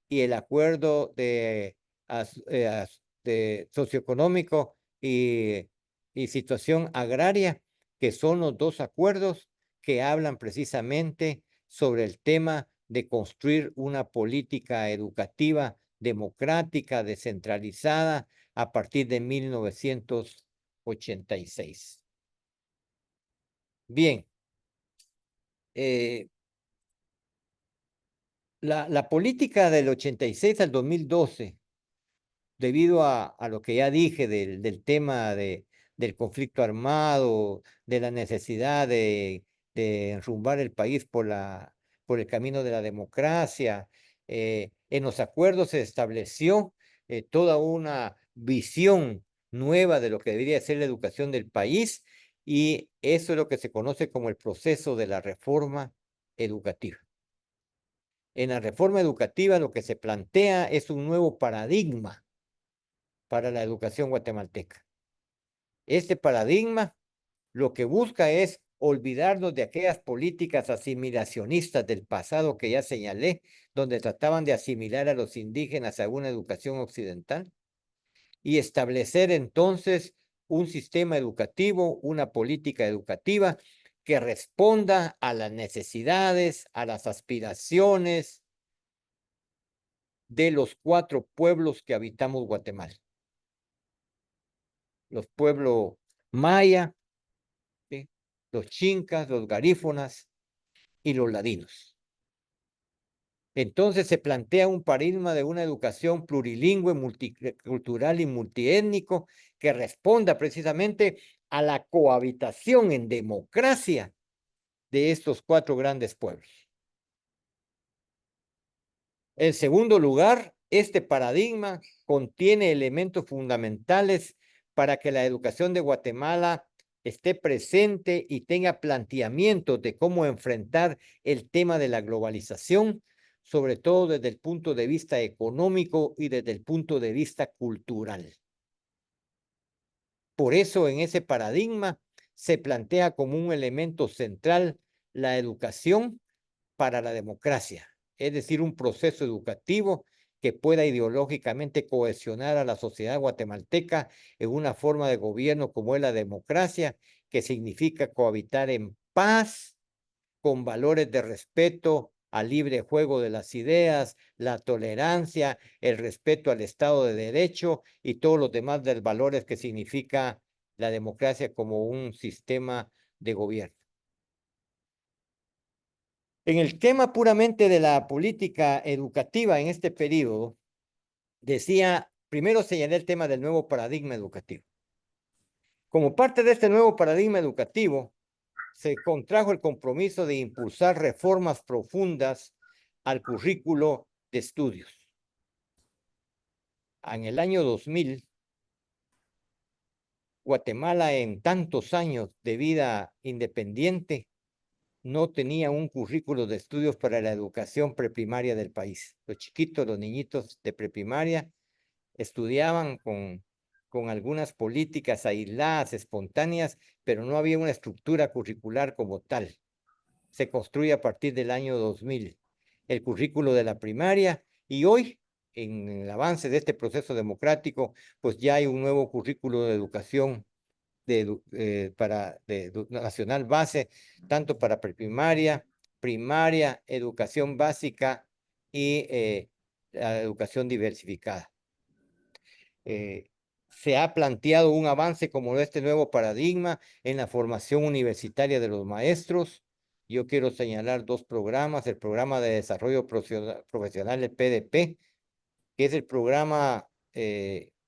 y el acuerdo de socioeconómico y situación agraria, que son los 2 acuerdos que hablan precisamente sobre el tema de construir una política educativa democrática, descentralizada, a partir de 1986. Bien. La política del 86 al 2012, debido a lo que ya dije del tema del conflicto armado, de la necesidad de enrumbar el país por el camino de la democracia, en los acuerdos se estableció toda una visión nueva de lo que debería ser la educación del país, y eso es lo que se conoce como el proceso de la reforma educativa. En la reforma educativa lo que se plantea es un nuevo paradigma para la educación guatemalteca. Este paradigma lo que busca es olvidarnos de aquellas políticas asimilacionistas del pasado que ya señalé, donde trataban de asimilar a los indígenas a una educación occidental, y establecer entonces un sistema educativo, una política educativa que responda a las necesidades, a las aspiraciones de los 4 pueblos que habitamos Guatemala: los pueblos maya, ¿sí?, los chincas, los garífonas y los ladinos. Entonces se plantea un paradigma de una educación plurilingüe, multicultural y multiétnico que responda precisamente a la cohabitación en democracia de estos 4 grandes pueblos. En segundo lugar, este paradigma contiene elementos fundamentales para que la educación de Guatemala esté presente y tenga planteamientos de cómo enfrentar el tema de la globalización, sobre todo desde el punto de vista económico y desde el punto de vista cultural. Por eso, en ese paradigma se plantea como un elemento central la educación para la democracia, es decir, un proceso educativo que pueda ideológicamente cohesionar a la sociedad guatemalteca en una forma de gobierno como es la democracia, que significa cohabitar en paz, con valores de respeto al libre juego de las ideas, la tolerancia, el respeto al Estado de Derecho y todos los demás valores que significa la democracia como un sistema de gobierno. En el tema puramente de la política educativa en este periodo, decía, primero señalé el tema del nuevo paradigma educativo. Como parte de este nuevo paradigma educativo, se contrajo el compromiso de impulsar reformas profundas al currículo de estudios. En el año 2000, Guatemala, en tantos años de vida independiente, no tenía un currículo de estudios para la educación preprimaria del país. Los chiquitos, los niñitos de preprimaria, estudiaban con algunas políticas aisladas, espontáneas, pero no había una estructura curricular como tal. Se construye a partir del año 2000 el currículo de la primaria y hoy, en el avance de este proceso democrático, pues ya hay un nuevo currículo de educación nacional base, tanto para preprimaria, primaria, educación básica y la educación diversificada. Se ha planteado un avance como este nuevo paradigma en la formación universitaria de los maestros. Yo quiero señalar dos programas, el programa de desarrollo profesional, el PDP, que es el programa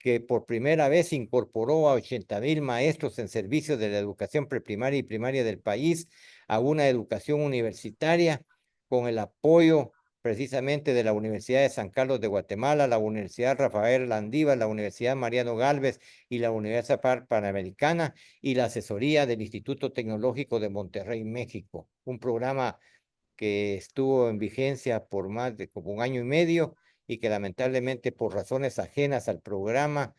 que por primera vez incorporó a 80,000 maestros en servicio de la educación preprimaria y primaria del país a una educación universitaria con el apoyo precisamente de la Universidad de San Carlos de Guatemala, la Universidad Rafael Landívar, la Universidad Mariano Galvez y la Universidad Panamericana y la asesoría del Instituto Tecnológico de Monterrey, México. Un programa que estuvo en vigencia por más de como un año y medio y que lamentablemente por razones ajenas al programa,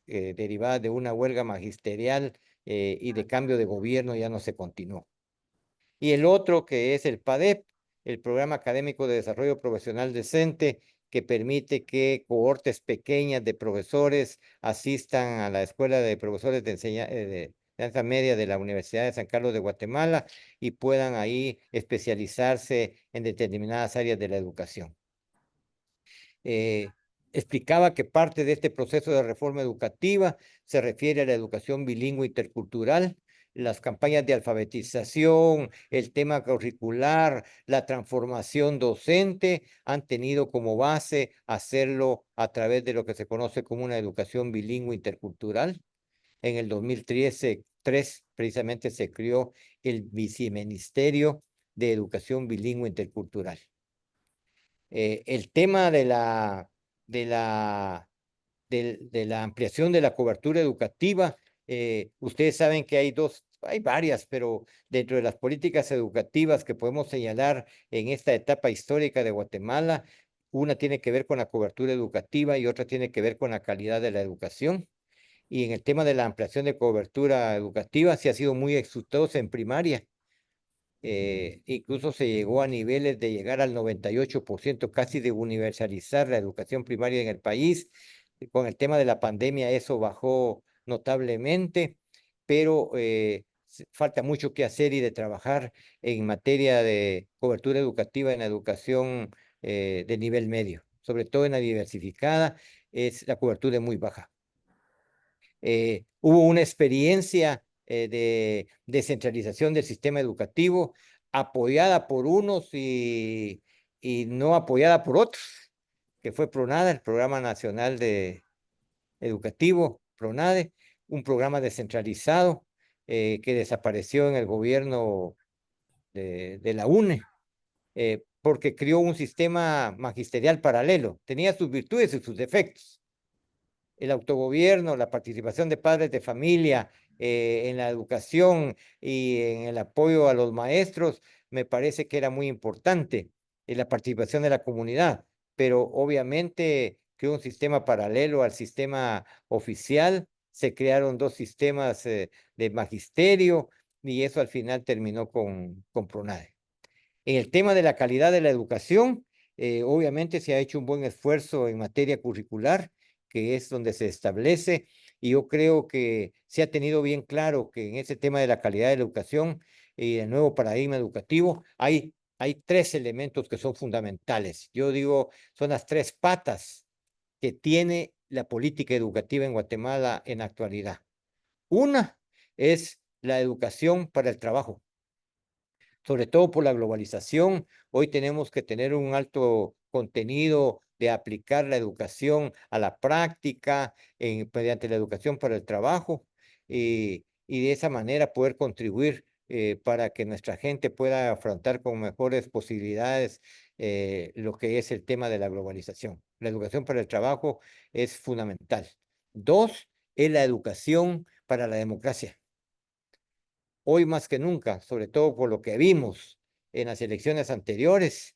derivadas de una huelga magisterial y de cambio de gobierno, ya no se continuó. Y el otro que es el PADEP, el Programa Académico de Desarrollo Profesional Decente, que permite que cohortes pequeñas de profesores asistan a la Escuela de Profesores de Enseñanza Media de la Universidad de San Carlos de Guatemala y puedan ahí especializarse en determinadas áreas de la educación. Explicaba que parte de este proceso de reforma educativa se refiere a la educación bilingüe intercultural, las campañas de alfabetización, el tema curricular, la transformación docente, han tenido como base hacerlo a través de lo que se conoce como una educación bilingüe intercultural. En el 2013, precisamente se creó el Viceministerio de Educación Bilingüe Intercultural. El tema de la ampliación de la cobertura educativa, ustedes saben que hay varias, pero dentro de las políticas educativas que podemos señalar en esta etapa histórica de Guatemala, una tiene que ver con la cobertura educativa y otra tiene que ver con la calidad de la educación. Y en el tema de la ampliación de cobertura educativa, sí ha sido muy exitosa en primaria. Incluso se llegó a niveles de llegar al 98%, casi de universalizar la educación primaria en el país. Con el tema de la pandemia eso bajó notablemente, pero falta mucho que hacer y de trabajar en materia de cobertura educativa en la educación de nivel medio, sobre todo en la diversificada, la cobertura es muy baja. Hubo una experiencia de descentralización del sistema educativo apoyada por unos y no apoyada por otros, que fue PRONADE, el Programa Nacional Educativo, PRONADE, un programa descentralizado que desapareció en el gobierno de la UNE. porque creó un sistema magisterial paralelo. Tenía sus virtudes y sus defectos. El autogobierno, la participación de padres de familia en la educación y en el apoyo a los maestros, me parece que era muy importante, la participación de la comunidad, pero obviamente que un sistema paralelo al sistema oficial, se crearon dos sistemas de magisterio y eso al final terminó con PRONADE. En el tema de la calidad de la educación, obviamente se ha hecho un buen esfuerzo en materia curricular, que es donde se establece, y yo creo que se ha tenido bien claro que en ese tema de la calidad de la educación y el nuevo paradigma educativo hay tres elementos que son fundamentales. Yo digo, son las tres patas que tiene la política educativa en Guatemala en la actualidad. Una es la educación para el trabajo, sobre todo por la globalización. Hoy tenemos que tener un alto contenido de aplicar la educación a la práctica mediante la educación para el trabajo y de esa manera poder contribuir para que nuestra gente pueda afrontar con mejores posibilidades lo que es el tema de la globalización. La educación para el trabajo es fundamental. Dos, es la educación para la democracia. Hoy más que nunca, sobre todo por lo que vimos en las elecciones anteriores,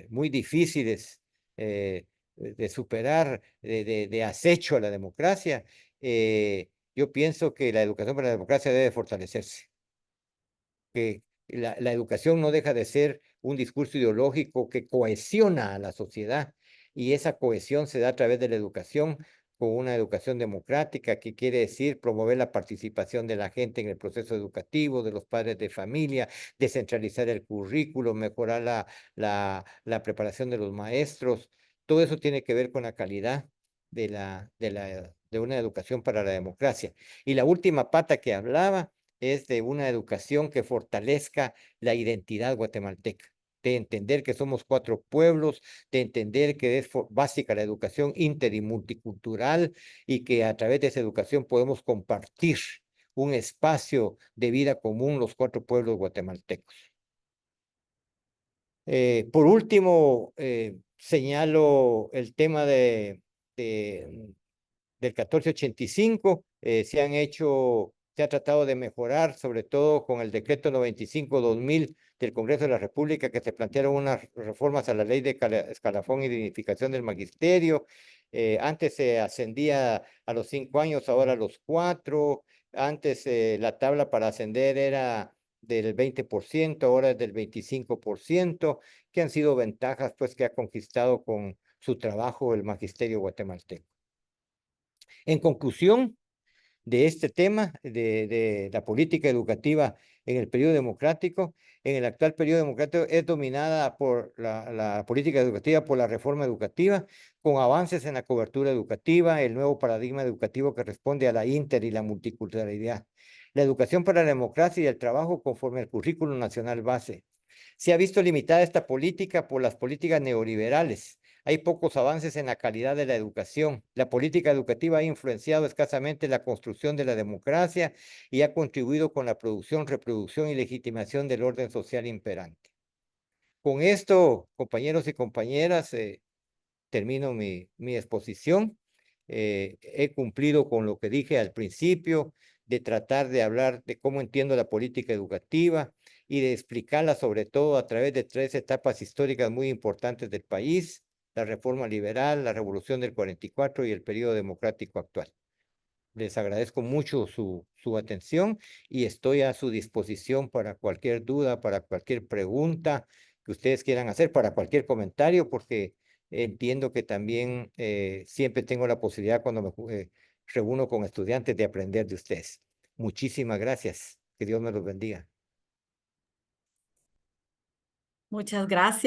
muy difíciles de superar, de acecho a la democracia, yo pienso que la educación para la democracia debe fortalecerse, que la educación no deja de ser un discurso ideológico que cohesiona a la sociedad y esa cohesión se da a través de la educación con una educación democrática, que quiere decir promover la participación de la gente en el proceso educativo, de los padres de familia, descentralizar el currículo, mejorar la preparación de los maestros. Todo eso tiene que ver con la calidad de una educación para la democracia. Y la última pata que hablaba es de una educación que fortalezca la identidad guatemalteca, de entender que somos cuatro pueblos, de entender que es básica la educación inter y multicultural y que a través de esa educación podemos compartir un espacio de vida común los cuatro pueblos guatemaltecos. Por último, señalo el tema de del 1485, se ha tratado de mejorar, sobre todo con el decreto 95-2000 del Congreso de la República, que se plantearon unas reformas a la ley de escalafón y dignificación del magisterio. Antes se ascendía a los 5 años, ahora a los 4. Antes la tabla para ascender era del 20%, ahora es del 25%, que han sido ventajas pues que ha conquistado con su trabajo el magisterio guatemalteco. En conclusión de este tema de la política educativa en el periodo democrático, en el actual periodo democrático es dominada por la política educativa, por la reforma educativa, con avances en la cobertura educativa, el nuevo paradigma educativo que responde a la inter y la multiculturalidad, la educación para la democracia y el trabajo conforme al currículo nacional base. Se ha visto limitada esta política por las políticas neoliberales. Hay pocos avances en la calidad de la educación. La política educativa ha influenciado escasamente la construcción de la democracia y ha contribuido con la producción, reproducción y legitimación del orden social imperante. Con esto, compañeros y compañeras, termino mi exposición. He cumplido con lo que dije al principio, de tratar de hablar de cómo entiendo la política educativa y de explicarla sobre todo a través de tres etapas históricas muy importantes del país: la reforma liberal, la revolución del 44 y el periodo democrático actual. Les agradezco mucho su atención y estoy a su disposición para cualquier duda, para cualquier pregunta que ustedes quieran hacer, para cualquier comentario, porque entiendo que también siempre tengo la posibilidad cuando me reúno con estudiantes de aprender de ustedes. Muchísimas gracias. Que Dios me los bendiga. Muchas gracias.